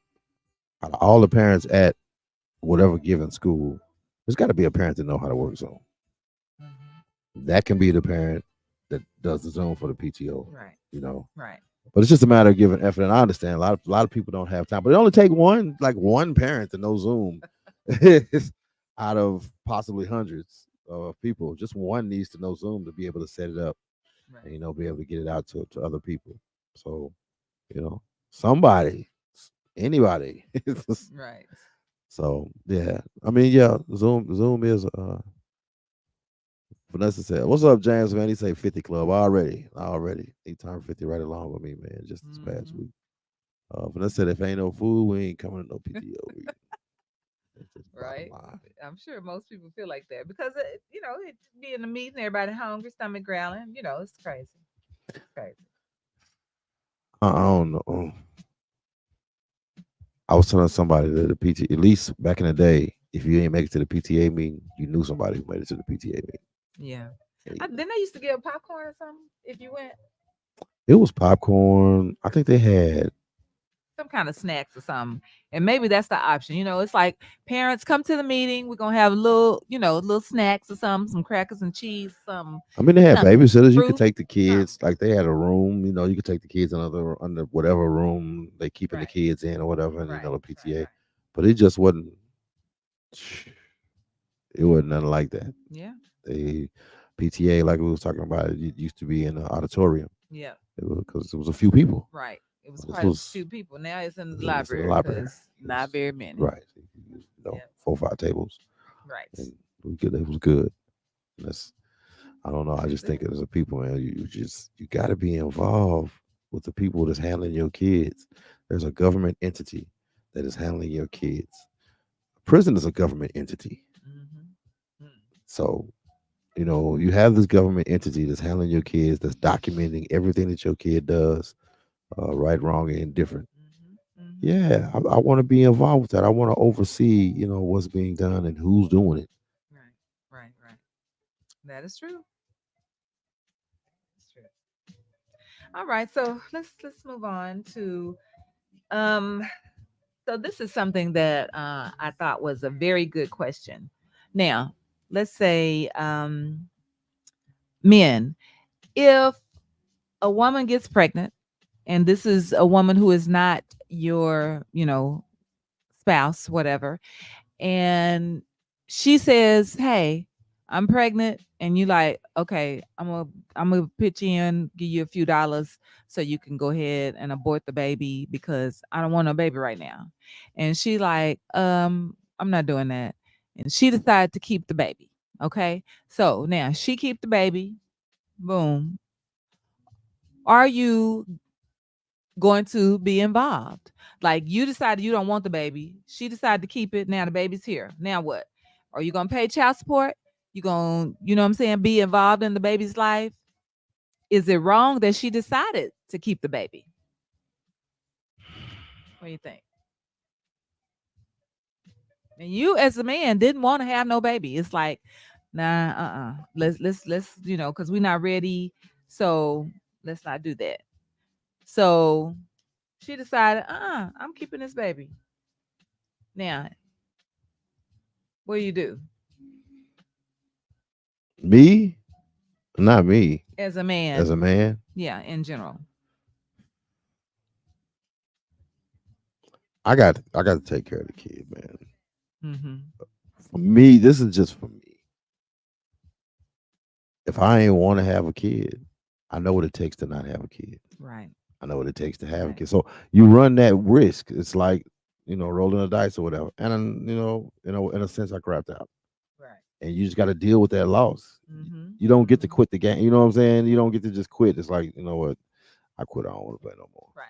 of all the parents at whatever given school, there's got to be a parent that know how to work Zoom. mhm. That can be the parent that does the Zoom for the PTO, Right, you know. right. But it's just a matter of giving effort. And I understand a lot of people don't have time, but it only take one parent to know Zoom out of possibly hundreds of people. Just one needs to know Zoom to be able to set it up Right. and be able to get it out to other people. So, you know. somebody, anybody. Right. So yeah, I mean, yeah, Zoom is Vanessa said, "What's up, James? Man, he say 50 club already. He turned 50 right along with me, man, just this past Hmm. week. Vanessa said, if ain't no food, we ain't coming to no PTO meeting. That's just bottom Right. line. I'm sure most people feel like that because it be in the meeting, everybody hungry, stomach growling. It's crazy. It's crazy. I don't know. I was telling somebody that the PT, at least back in the day, if you ain't make it to the PTA meeting, you knew somebody who made it to the PTA meeting. Yeah. And Then they used to give popcorn or something if you went. it was popcorn. I think they had. Some kind of snacks or something. And maybe that's the option. It's like parents come to the meeting. We're gonna have little snacks or something, some crackers and cheese, I mean, they had something, babysitters. You could fruit, take the kids. something. Like they had a room. You could take the kids another under whatever room they keeping the Right, kids in or whatever, and right, the right, PTA. right. But it just wasn't. It wasn't nothing like that. Yeah, The PTA, like we was talking about, it used to be in the auditorium. yeah, Because it was a few people. right. It was This quite a was few people. Now it's in the it's in the library library. because It not was very many. right. Yeah, 4 or 5 tables, right. and it was good. That's I don't know. I That's just think it. as a people, man, you got to be involved with the people that's handling your kids. There's a government entity that is handling your kids. Prison is a government entity. Mm-hmm. So you have this government entity that's handling your kids, that's documenting everything that your kid does, right, wrong, and indifferent. Mm-hmm. Mm-hmm. Yeah, I want to be involved with that. I want to oversee, what's being done and who's doing it. Right, right, right. That is true. That's true. All right, so let's move on to um so this is something that I thought was a very good question. Now, let's say men, if a woman gets pregnant, and this is a woman who is not your, spouse, whatever, and she says, "Hey, I'm pregnant," and you like, "Okay, I'm gonna pitch in, give you a few dollars so you can go ahead and abort the baby because I don't want a baby right now," and she like, "I'm not doing that," and she decided to keep the baby. Okay, so now she keep the baby. Boom. Are you going to be involved? Like you decided you don't want the baby. She decided to keep it. Now the baby's here. Now what? Are you gonna pay child support? You gonna, what I'm saying, be involved in the baby's life? Is it wrong that she decided to keep the baby? What do you think? And you as a man didn't want to have no baby. It's like, nah, Let's, because we're not ready. So let's not do that. So she decided, I'm keeping this baby. Now, what do you do Me, not me, as a as a man? man. Yeah, in general. I got to take care of the kid, man. Mhm. For me, this is just for me. If I ain't want to have a kid, I know what it takes to not have a kid. Right. I know what it takes to have a Right. kid. So you run that risk. It's like rolling a dice or whatever. And in a sense, I crapped out. Right. And you just got to deal with that loss. Mhm. You don't get to Mhm. quit the game. You know what I'm saying? You don't get to just quit. It's like, you know what? I quit. I don't want to play no more. Right.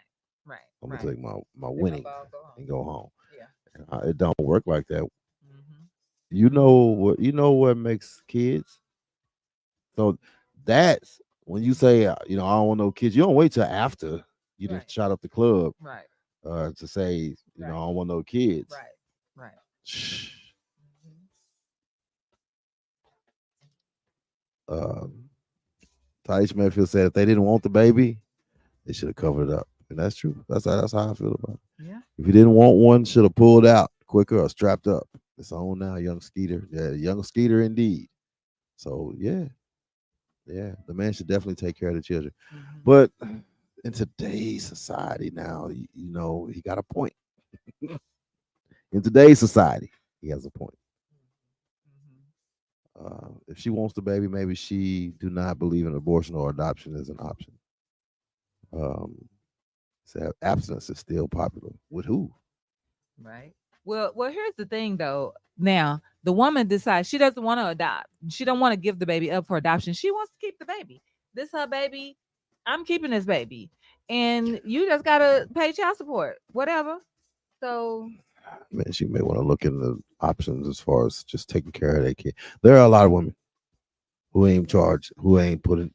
Right. I'm gonna Right. take my Take my winnings ball, go home. and go home. Yeah. It don't work like that. Mhm. You know what makes kids. So that's when you say, I don't want no kids. You don't wait till after you done Right. shot up the club Right. to say, I Right. don't want no kids. Right. Right. Shh. Mhm. Um, Taisha Mayfield said if they didn't want the baby, they should have covered it up, and that's true. That's how I feel about it. Yeah. If you didn't want one, should have pulled out quicker or strapped up. It's on now, young Skeeter. Yeah, young Skeeter indeed. So yeah, the man should definitely take care of the children. Mhm. But in today's society now, he got a point. In today's society, he has a point. Mhm. If she wants the baby, maybe she do not believe in abortion or adoption as an option. Um, So abstinence is still popular. With who? Right. Well, here's the thing though. Now, the woman decides she doesn't want to adopt. She don't want to give the baby up for adoption. She wants to keep the baby. This her baby. I'm keeping this baby. And you just gotta pay child support. Whatever. So Man, she may want to look into options as far as just taking care of their kid. There are a lot of women who ain't yeah, charged, who ain't putting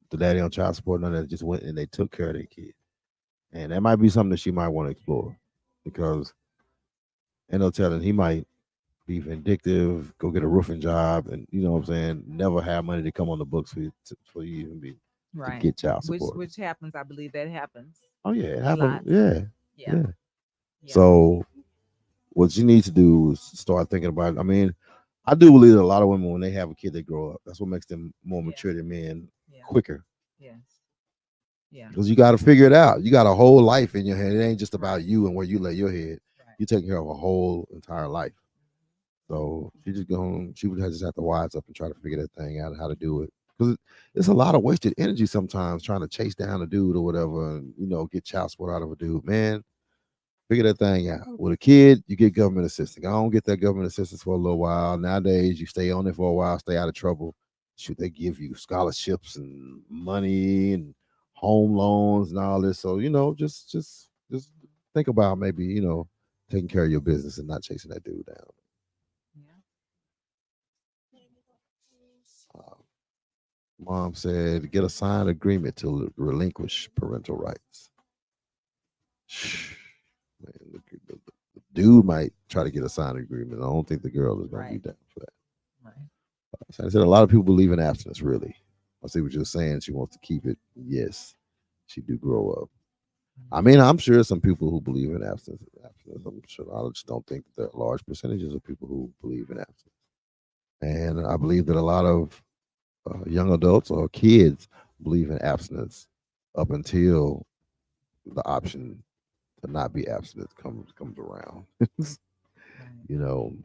the daddy on child support, none of that, just went and they took care of their kid. And that might be something that she might want to explore because ain't no telling he might be vindictive, go get a roofing job, and you know what I'm saying, never have money to come on the books for you even be to right. get child Which support. which happens, I believe that happens Oh yeah, it a happened. lot. Yeah, Yeah. yeah. Yeah. So what you need to do is start thinking about it. I mean, I do believe that a lot of women when they have a kid, they grow up. That's what makes them more Yeah. mature than men Yeah. quicker. Yes. Yeah. Because you got to figure it out. You got a whole life in your head. It ain't just about Right. you and where you lay your head. Right. You're taking care of a whole entire life. So she would just have to wise up and try to figure that thing out how to do it. Because it's a lot of wasted energy sometimes trying to chase down a dude or whatever, and get child support out of a dude. Man, figure that thing out. With a kid, you get government assistance. I don't get that government assistance for a little while. Nowadays, you stay on it for a while, stay out of trouble. Shoot, they give you scholarships and money and home loans and all this. So just think about maybe taking care of your business and not chasing that dude down. Yeah. Uh, Mom said, get a signed agreement to relinquish parental rights. Man, the dude might try to get a signed agreement. I don't think the girl is going to be Right. down for that. Right. So I said a lot of people believe in abstinence, really. I see what you're saying. She wants to keep it. Yes, she do grow up. I Mhm. mean, I'm sure some people who believe in abstinence. I'm sure. I just don't think that there are large percentages of people who believe in abstinence. And I believe that a lot of young adults or kids believe in abstinence up until the option to not be abstinent comes around. Right. you know,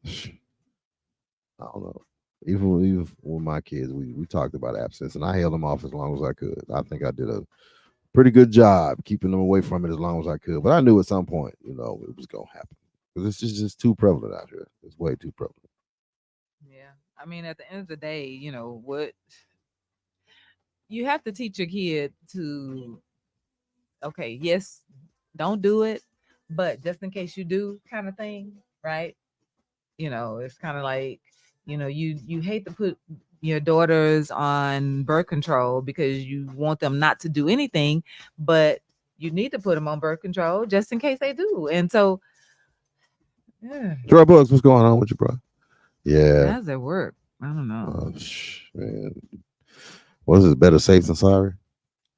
I don't know. Even with my kids, we talked about abstinence, and I held them off as long as I could. I think I did a pretty good job keeping them away from it as long as I could. But I knew at some point, it was gonna happen because it's just too prevalent out here. It's way too prevalent. Yeah. I mean, at the end of the day, what you have to teach your kid to, okay, yes, don't do it, but just in case you do, kind of thing, right? It's kind of like, you hate to put your daughters on birth control because you want them not to do anything, but you need to put them on birth control just in case they do. And so, yeah, Troy Bucks, what's going on with you, bro? Yeah, how's that work? I don't know. man, what is it? Better safe than sorry.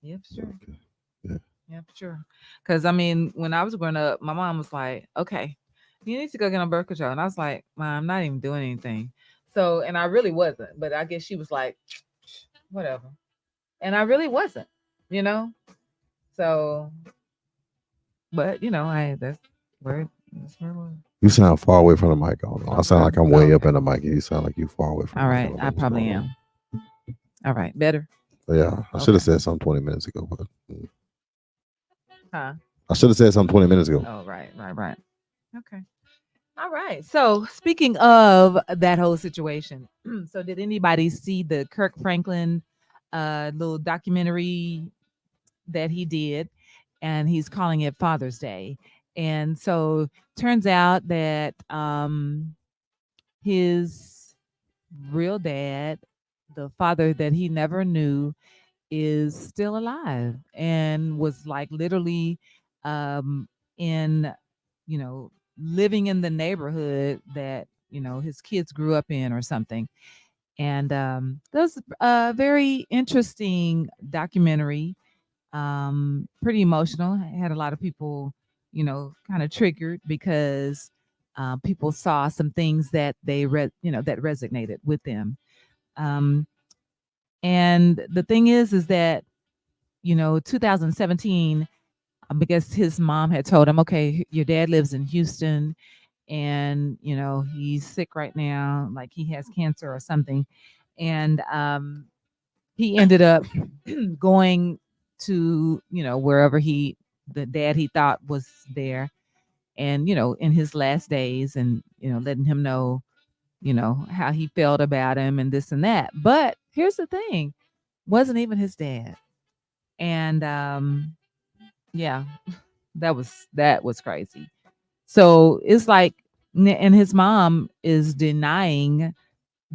Yep, sure. Okay. Yeah. Yep, sure. Because I mean, when I was growing up, my mom was like, "Okay, you need to go get on birth control," and I was like, "Mom, I'm not even doing anything." So, and I really wasn't, but I guess she was like, "Whatever," and I really wasn't, you know. So, but I that's where it was. You sound far away from the mic. I don't know. I sound like I'm way up Okay. in the mic, and you sound like you far away from All the mic. I right. don't know I what's probably going on. am. All right. Better. But yeah, I should Okay. have said something 20 minutes ago, but Huh? I should have said something 20 minutes ago. Oh, right. Right. Right. Okay. All right. So, speaking of that whole situation, so did anybody see the Kirk Franklin little documentary that he did? And he's calling it Father's Day. And so, turns out that his real dad, the father that he never knew, is still alive and was like literally um in living in the neighborhood that his kids grew up in or something. And that was a very interesting documentary, pretty emotional. I had a lot of people kind of triggered because people saw some things that they read, that resonated with them. um and the thing is that 2017, because his mom had told him, okay, your dad lives in Houston and, he's sick right now, like he has cancer or something. And he ended up going. to, wherever the dad he thought was there, and in his last days, and letting him know, how he felt about him and this and that. But here's the thing, wasn't even his dad. And yeah, that was crazy. So it's like, and his mom is denying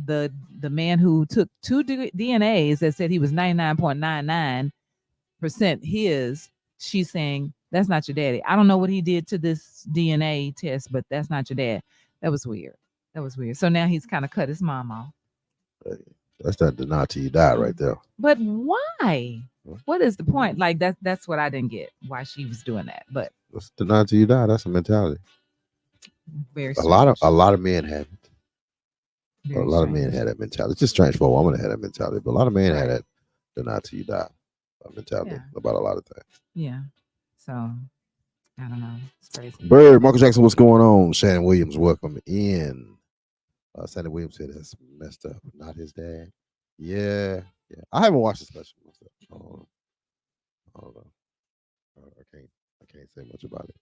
the man who took two DNAs that said he was 99.99% his. She's saying that's not your daddy. I don't know what he did to this DNA test, but that's not your dad. That was weird. That was weird. So now he's kind of cut his mom off. Hey, that's that deny till you die right there. But why? Huh? What is the point? Like that's what I didn't get. Why she was doing that. But That's deny till you die. That's a mentality. very A lot of strange. men have it. A Very lot of men strange. had that mentality. It's just strange for a woman to have that mentality, but a lot of men had Right. that deny till you die mentality Yeah. about a lot of things. Yeah. So I don't know. It's crazy. Bird, Michael Jackson, what's going on? Shannon Williams, welcome in. Sandy Williams said that's messed up. Not his dad. Yeah, yeah. I haven't watched the special myself. I don't know. I can't say much about it.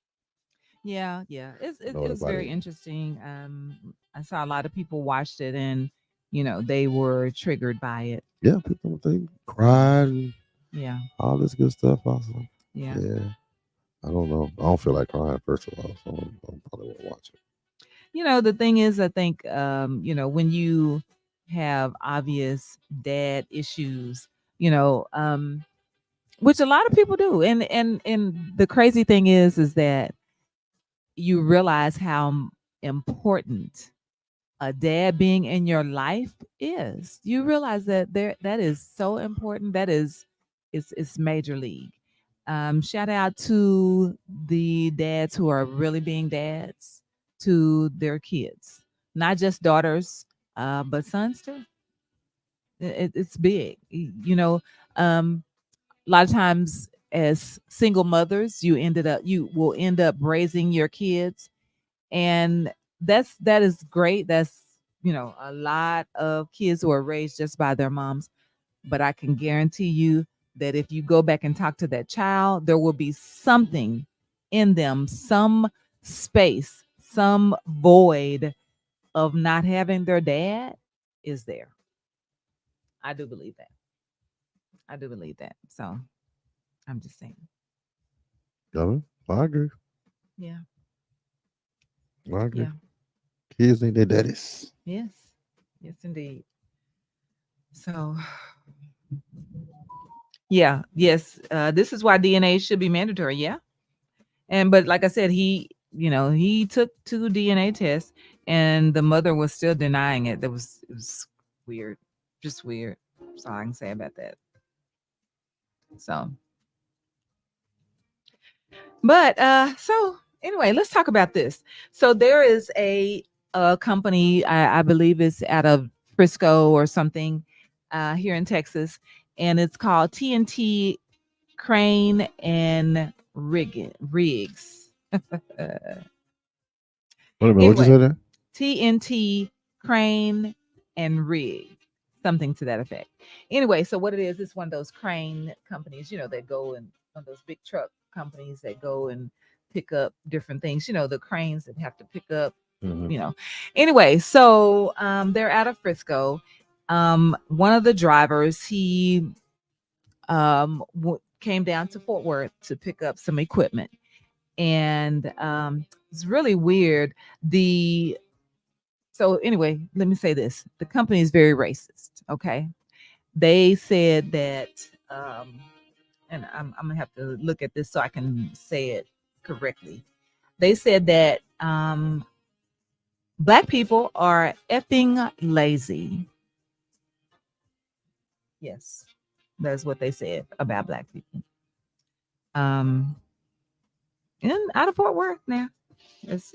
Yeah, yeah. It's I it, know it was everybody. very interesting. I saw a lot of people watched it, and they were triggered by it. Yeah, people think cried and Yeah, all this good stuff. Also, yeah. yeah. I don't know. I don't feel like crying first of all, so I probably won't watch it. The thing is, I think when you have obvious dad issues, which a lot of people do, and the crazy thing is that you realize how important a dad being in your life is. You realize that is so important. That is, it's major league. Shout out to the dads who are really being dads to their kids, not just daughters, but sons too. It's big. Um, a lot of times as single mothers, you will end up raising your kids, and that is great. That's a lot of kids who are raised just by their moms, but I can guarantee you that if you go back and talk to that child, there will be something in them, some space, some void of not having their dad is there. I do believe that. I do believe that. So I'm just saying. I agree. Yeah. I agree. Yeah. Kids need their daddies. Yes. Yes, indeed. So yeah, yes. This is why DNA should be mandatory. Yeah. And but like I said, he took two DNA tests, and the mother was still denying it. It was weird. Just weird. That's all I can say about that. So but so anyway, let's talk about this. So there is a company, I believe it's out of Frisco or something, here in Texas, and it's called TNT Crane and Rigs. Wait a minute, what you Anyway, said there? TNT Crane and Rig, something to that effect. Anyway, so what it is, it's one of those crane companies, that go, and one of those big truck companies that go and pick up different things, the cranes that have to pick up, Mm-hmm. Anyway, so they're out of Frisco. One of the drivers, he came down to Fort Worth to pick up some equipment, and it's really weird. The So anyway, let me say this: the company is very racist. Okay, they said that, and I'm gonna have to look at this so I can say it correctly. They said that black people are effing lazy. Yes, that's what they said about black people. Um, and out of Fort Worth now, it's.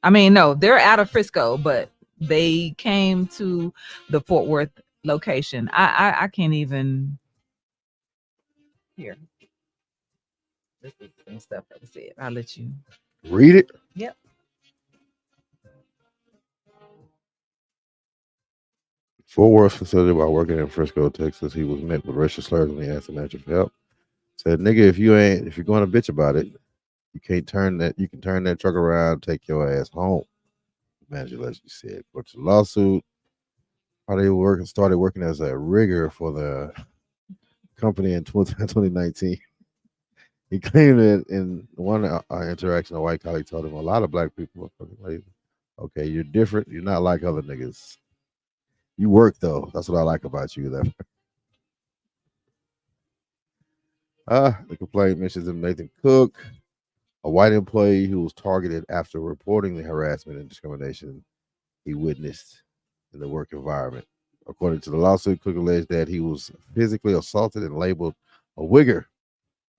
I mean, no, they're out of Frisco, but they came to the Fort Worth location. I can't even hear. This is some stuff that was said. I'll let you. Read it. Yep. Fort Worth facility while working in Frisco, Texas. He was met with racial slurs when he asked the manager for help. Said, "Nigga, if you're going to bitch about it, you can't turn that. You can turn that truck around, take your ass home." The manager allegedly said, "But the lawsuit, how they working started working as a rigger for the company in 2019." He claimed that in one interaction, a white colleague told him a lot of black people are fucking lazy. Okay, you're different. You're not like other niggas. You work though. That's what I like about you. That the complaint mentions him Nathan Cook, a white employee who was targeted after reporting the harassment and discrimination he witnessed in the work environment. According to the lawsuit, Cook alleged that he was physically assaulted and labeled a wigger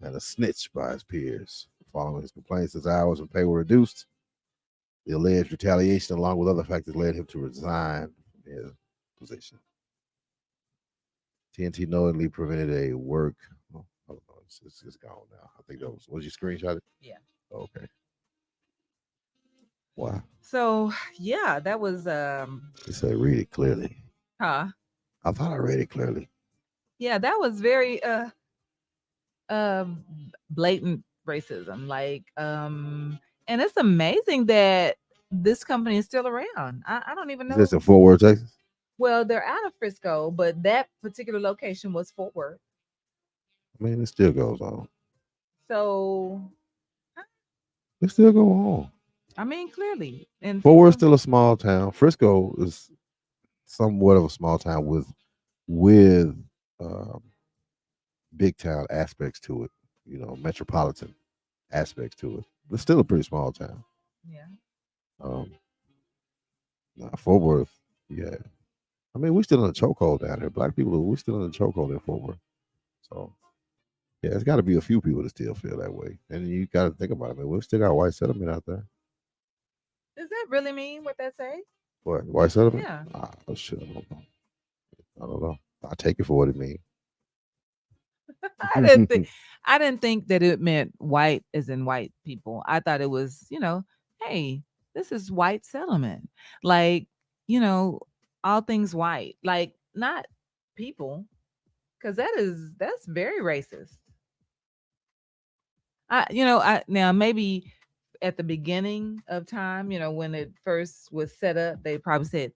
and a snitch by his peers. Following his complaints, his hours and pay were reduced. The alleged retaliation, along with other factors, led him to resign from his position. TNT knowingly prevented a work. Oh, I don't know. It's gone now. I think that was you screenshot it? Yeah. Okay. Wow. So yeah, that was It said read it clearly. huh. I thought I read it clearly. Yeah, that was very um blatant racism. Like and it's amazing that this company is still around. I don't even Is this know. in Fort Worth, Texas? Well, they're out of Frisco, but that particular location was Fort Worth. I mean, it still goes on. So It still go on. I mean, clearly, and Fort Worth's people, still a small town. Frisco is somewhat of a small town with um, big town aspects to it. Metropolitan aspects to it. It's still a pretty small town. yeah, Um, Fort Worth, yeah. I mean, we're still in a chokehold down here. Black people, we're still in a chokehold in Fort Worth. So, yeah, it's got to be a few people that still feel that way. And you got to think about it, man. We still got white settlement out there. does that really mean what that say? What, white settlement? Yeah, Oh, shit, I don't know. I don't know. I take it for what it means. I didn't think I didn't think that it meant white as in white people. I thought it was, hey, this is white settlement, like all things white, like not people, because that's very racist. I now maybe at the beginning of time, when it first was set up, they probably said,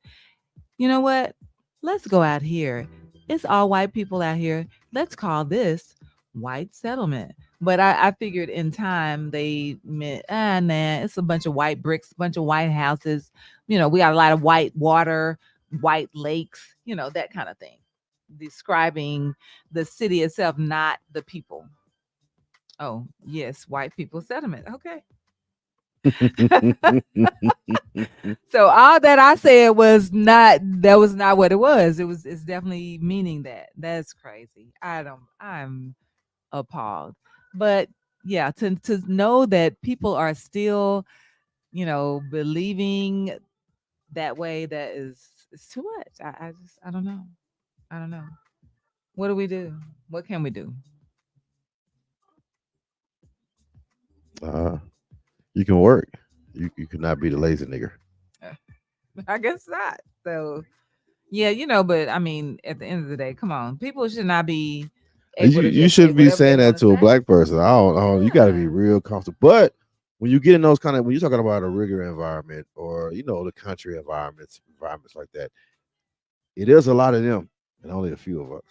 you know what? Let's go out here. It's all white people out here. Let's call this white settlement. But I figured in time they meant, nah, it's a bunch of white bricks, a bunch of white houses. We got a lot of white water, white lakes, that kind of thing. Describing the city itself, not the people. Oh, yes, white people settlement. Okay. So all that I said was not what it was. It's definitely meaning that. That's crazy. I'm appalled. But yeah, to know that people are still, believing that way, that is it's too much. I don't know. I don't know. What do we do? What can we do? uh, you can work. You could not be the lazy nigger. Uh, I guess not. So yeah, but I mean, at the end of the day, come on, people should not be able You to you just say shouldn't be whatever they saying want that to to a say. black person. I don't. You got to be Yeah, real comfortable. But when you get in those when you're talking about a rigor environment or the country environments like that, it is a lot of them and only a few of us.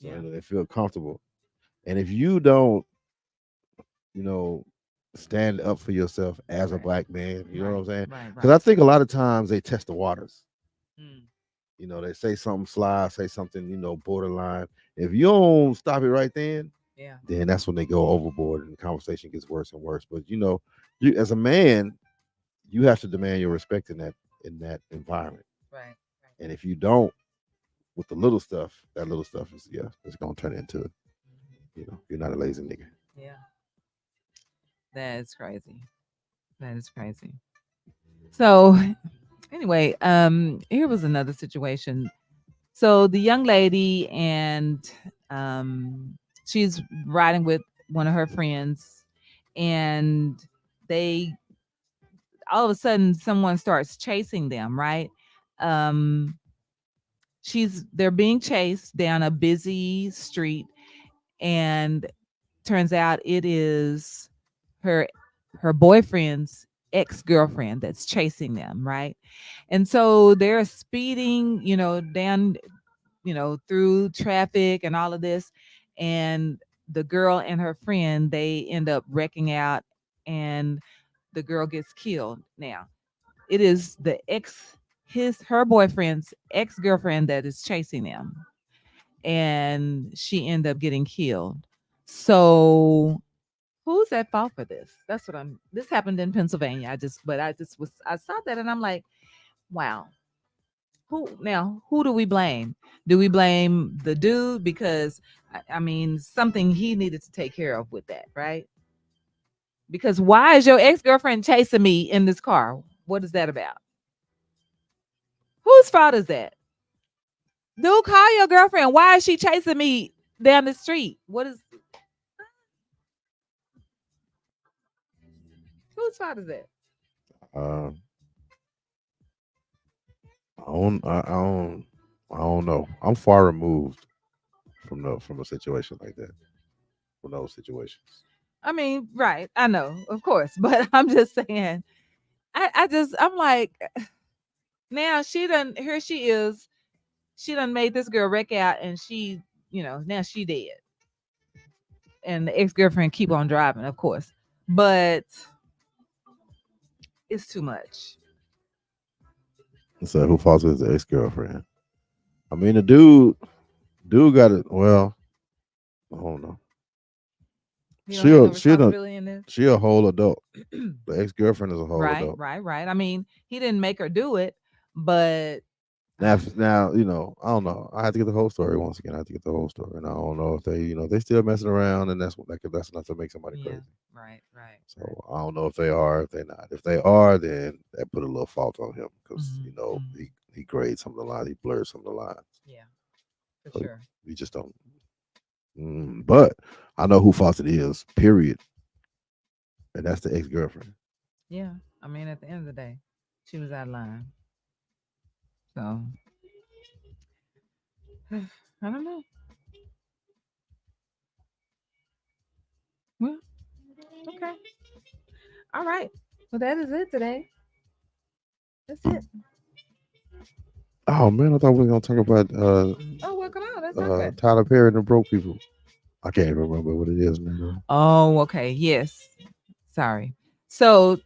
So yeah, they feel comfortable. And if you don't, you know, stand up for yourself as a right, black man, you know what right, I'm saying? right, Because I right. think a lot of times they test the waters. Mm, They say something sly, say something, borderline. If you don't stop it right yeah, then that's when they go overboard and the conversation gets worse and worse. But you as a man, you have to demand your respect in that environment. right, right. And if you don't, with the little stuff, that little stuff is it's gonna turn into, Mhm. you're not a lazy nigga. Yeah, that is crazy. That is crazy. So anyway, here was another situation. So the young lady and she's riding with one of her friends, and they all of a sudden someone starts chasing them, right? Um they're being chased down a busy street, and turns out it is her boyfriend's ex-girlfriend that's chasing them, right? And so they're speeding, down, through traffic and all of this, and the girl and her friend, they end up wrecking out, and the girl gets killed. Now, it is her boyfriend's ex-girlfriend that is chasing them, and she ended up getting killed. So who's at fault for this? That's what I'm. This happened in Pennsylvania. I saw that and I'm like, wow. Who do we blame? Do we blame the dude because I mean something he needed to take care of with that, right? Because why is your ex girlfriend chasing me in this car? What is that about? Whose fault is that? Dude, call your girlfriend. Why is she chasing me down the street? What is whose fault is that? Uh, I don't know. I'm far removed from a situation like that. From those situations. I mean, right. I know, of course. But I'm just saying, I'm like, now here she is. She done made this girl wreck out and now she dead. And the ex-girlfriend keep on driving, of course. But it's too much. So who falls with the ex girlfriend? I mean, the dude got it. Well, I don't know. You don't have no She don't. responsibility in this. She a whole adult. The ex girlfriend is a whole Right, adult. right, right. I mean, he didn't make her do it, but Now, I don't know. I have to get the whole story once again. I have to get the whole story, and I don't know if they still messing around, and that's enough to make somebody yeah, crazy. right, right, So right. I don't know if they are, if they're not. If they are, then that put a little fault on him because Hmm, hmm. he grades some of the lines, he blurs some of the lines. Yeah, for So sure. we just don't. But I know who fault it is. Period, and that's the ex girlfriend. Yeah, I mean, at the end of the day, she was out of line. So I don't know. Well, okay, all right. Well, that is it today. That's it. Oh man, I thought we were gonna talk about Oh, well, come on. Let's talk about it. Tyler Perry and the Broke People. I can't even remember what it is now. Oh, okay. Yes. Sorry. So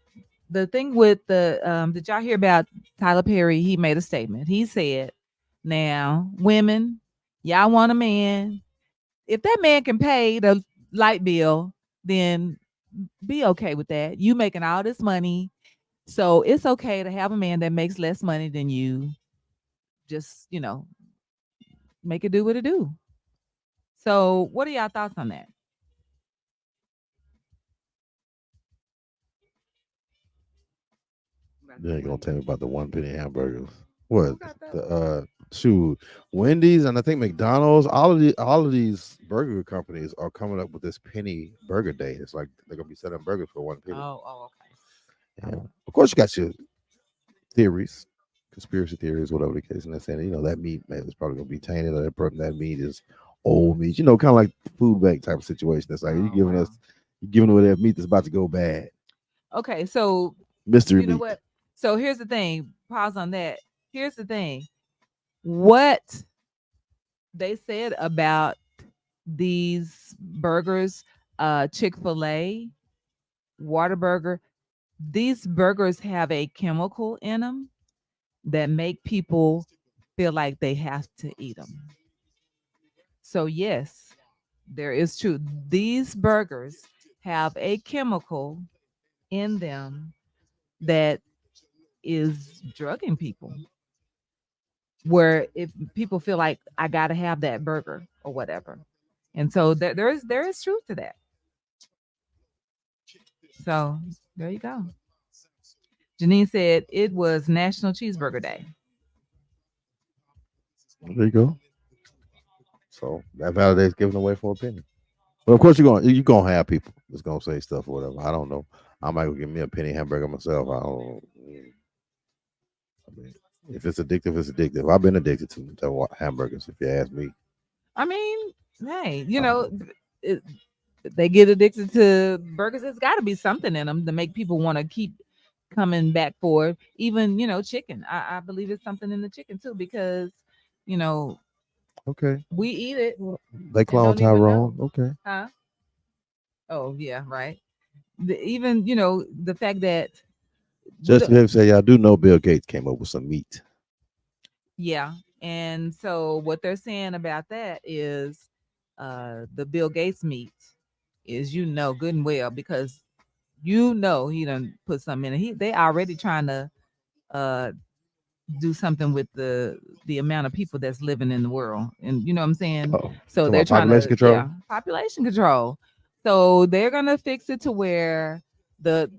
the thing with did y'all hear about Tyler Perry? He made a statement. He said, now, women, y'all want a man. If that man can pay the light bill, then be okay with that. You making all this money. So it's okay to have a man that makes less money than you. Just, make it do what it do. So what are y'all thoughts on that? About You the ain't gonna one. tell me about the 1 penny hamburgers. What Who got those? the shoot, Wendy's and I think McDonald's, all of these burger companies are coming up with this penny burger day. It's like they're gonna be selling burgers for 1 penny. Oh, okay. And of course you got your theories, conspiracy theories, whatever the case. And they're saying, that meat man is probably gonna be tainted, or that meat is old meat, kind of like food bank type of situation. It's like Oh, wow. you giving away that meat that's about to go bad. Okay, so Mystery you know meat. what? So here's the thing. Pause on that. Here's the thing. What they said about these burgers, Chick-fil-A, Whataburger, these burgers have a chemical in them that make people feel like they have to eat them. So yes, there is true. These burgers have a chemical in them that is drugging people, where if people feel like I got to have that burger or whatever. And so there is truth to that. So there you go. Janine said it was National Cheeseburger Day. There you go. So that validates giving away for a penny. But of course you're gonna have people that's gonna say stuff or whatever. I don't know. I might go get me a penny hamburger myself. I don't. I mean, If it's addictive, it's addictive. I've been addicted to hamburgers. If you ask me, I mean, hey, um, it, they get addicted to burgers. It's got to be something in them to make people want to keep coming back for it. Even chicken. I believe it's something in the chicken too because you know okay, we eat it well, they and clone don't even know. Tyrone. Okay, Huh? Oh yeah, right. Even the fact that just the to say, y'all do know Bill Gates came up with some meat. yeah, and so what they're saying about that is the Bill Gates meat is good and well because he done put something in it. They already trying to uh do something with the amount of people that's living in the world, and you know what I'm saying. Oh, So talking they're about trying population to, control. population control. So they're gonna fix it to where the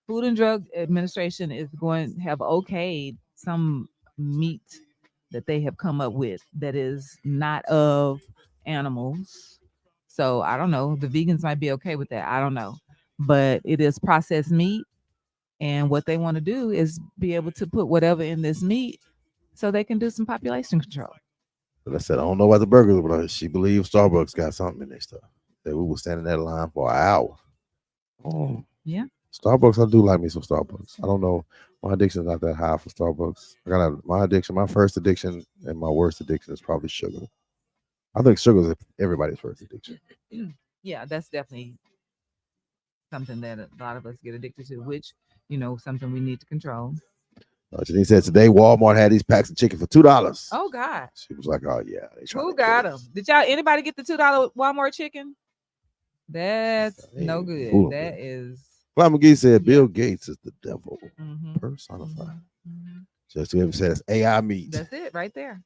Food and Drug Administration is going to have okayed some meat that they have come up with that is not of animals. So I don't know. The vegans might be okay with that. I don't know. But it is processed meat. And what they want to do is be able to put whatever in this meat so they can do some population control. But I said I don't know about the burgers, but she believes Starbucks got something in their stuff. That we were standing in that line for an hour. Oh, Yeah. Starbucks, I do like me some Starbucks. I don't know. My addiction's not that high for Starbucks. My addiction, my first addiction and my worst addiction is probably sugar. I think sugar is everybody's first addiction. Yeah, that's definitely something that a lot of us get addicted to, which, something we need to control. Janine said today Walmart had these packs of chicken for $2. Oh God. She was like, "Oh yeah, they trying Who to kill got them? us." Did anybody get the $2 Walmart chicken? That's They no ain't good. fooling That me. is Fly McGee said yeah. Bill Gates is the devil Mm-hmm. personified. Mm-hmm. Mm-hmm. Just whoever said it's AI meat. That's it right there.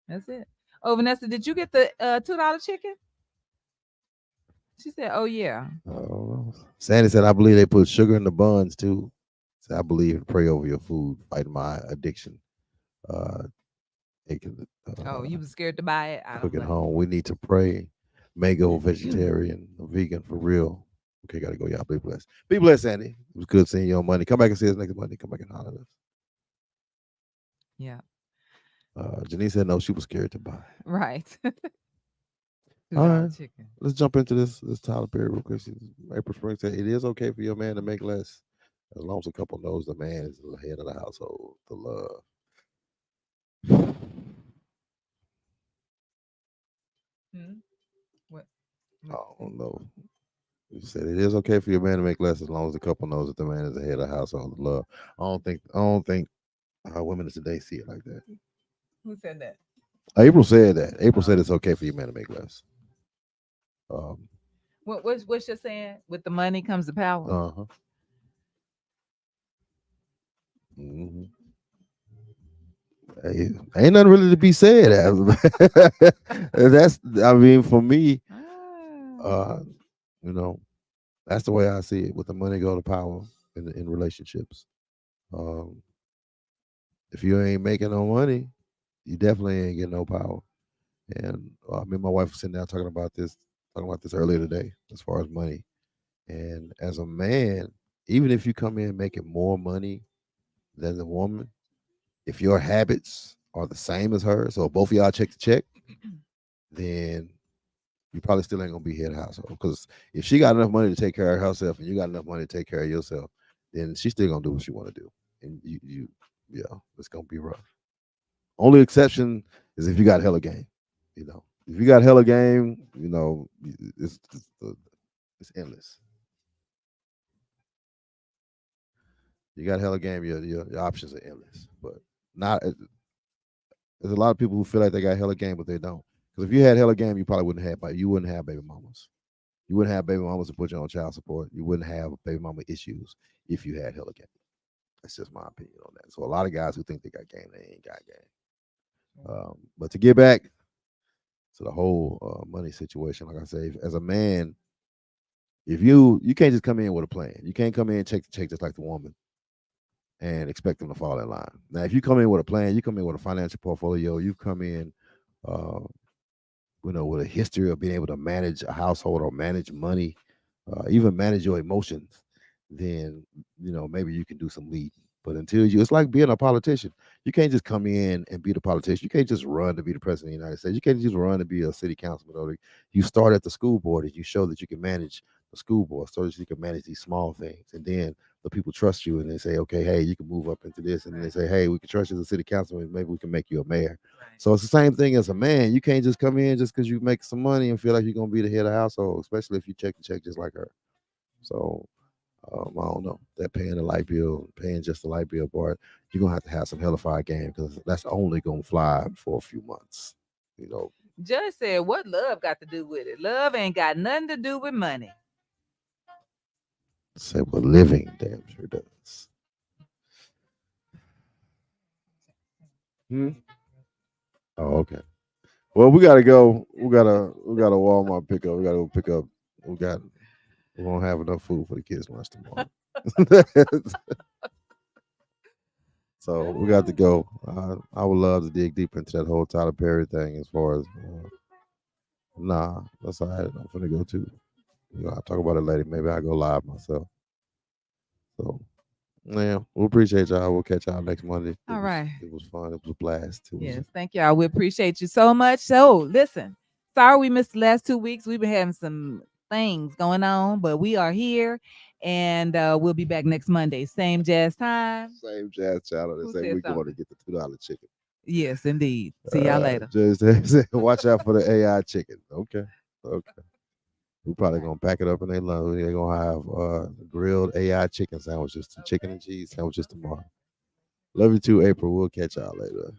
That's it. Oh, Vanessa, did you get the $2 chicken? She said, "Oh yeah." Sandy said, I believe they put sugar in the buns too. So I believe and pray over your food, fight my addiction. Uh, it can, Oh, uh, you was scared to buy it. I don't cook at blame home. We need to pray. Mango you. vegetarian, vegan for real. Okay, gotta go. Y'all be blessed. Be blessed, Sandy. It was good seeing you on Monday. Come back and see us next Monday. Come back and holler at us. Yeah. Janine said no, she was scared to buy. Right. All $2 right. chicken. Let's jump into this Tyler Perry real quick. April Spring said it is okay for your man to make less as long as a couple knows the man is the head of the household. The love. Hmm? What? I What? don't know. You said it is okay for your man to make less as long as the couple knows that the man is the head of the household. The love. I don't think how women today see it like that. Who said that? April said that. April said Oh. it's okay for your man to make less. Um, What's you saying? With the money comes the power. uh-huh. hmm Hey, ain't nothing really to be said. That's I mean, for me, Ah. uh, you know, that's the way I see it. With the money go to power in relationships. Um, if you ain't making no money, you definitely ain't getting no power. And me and my wife were sitting down talking about this earlier today, as far as money. And as a man, even if you come in making more money than the woman, if your habits are the same as hers, so both of y'all check to check, then you probably still ain't gonna be head of household. Because if she got enough money to take care of herself and you got enough money to take care of yourself, then she's still gonna do what she want to do. And yeah, it's gonna be rough. Only exception is if you got hella game. If you got hella game, it's endless. You got hella game, your options are endless. But not there's a lot of people who feel like they got hella game, but they don't. Because if you had hella game, you wouldn't have baby mamas. You wouldn't have baby mamas to put you on child support. You wouldn't have baby mama issues if you had hella game. That's just my opinion on that. So a lot of guys who think they got game, they ain't got game. But to get back to the whole money situation, like I say, as a man, if you can't just come in with a plan. You can't come in and check the check just like the woman and expect them to fall in line. Now, if you come in with a plan, you come in with a financial portfolio, you come in, uh, with a history of being able to manage a household or manage money, even manage your emotions, then maybe you can do some leading. But until you, it's like being a politician. You can't just come in and be the politician. You can't just run to be the president of the United States. You can't just run to be a city councilman. You start at the school board and you show that you can manage the school board, so that you can manage these small things. And then the people trust you and they say, okay, hey, you can move up into this. And then they say, hey, we can trust you as a city councilman. Maybe we can make you a mayor. So it's the same thing as a man. You can't just come in just because you make some money and feel like you're gonna be the head of the household, especially if you check the check just like her. So I don't know. That paying the light bill, paying just the light bill part, you're gonna have to have some hellified game because that's only gonna fly for a few months. You know, Judge said, "What love got to do with it? Love ain't got nothing to do with money." say what living damn sure does. Hmm? Oh, okay. Well, we gotta go. We got a Walmart pickup. We gotta go pick up. We got. We won't have enough food for the kids' lunch tomorrow. So we got to go. I would love to dig deep into that whole Tyler Perry thing. As far as nah, that's all right. I'm gonna go too. I'll talk about it later. Maybe I'll go live myself. So yeah, we appreciate y'all. We'll catch y'all next Monday. All right. It was fun. It was a blast. It was Yes, thank y'all. We appreciate you so much. So, listen, sorry we missed the last 2 weeks. We've been having some things going on, but we are here and we'll be back next Monday. Same jazz time. same jazz channel. Who They say said we going to something? get the $2 chicken. Yes, indeed. See y'all later. Just watch out for the AI chicken. Okay. Okay. We're probably gonna pack it up in their lunch. They're gonna have grilled AI chicken sandwiches, chicken and cheese sandwiches tomorrow. Love you too, April. We'll catch y'all later.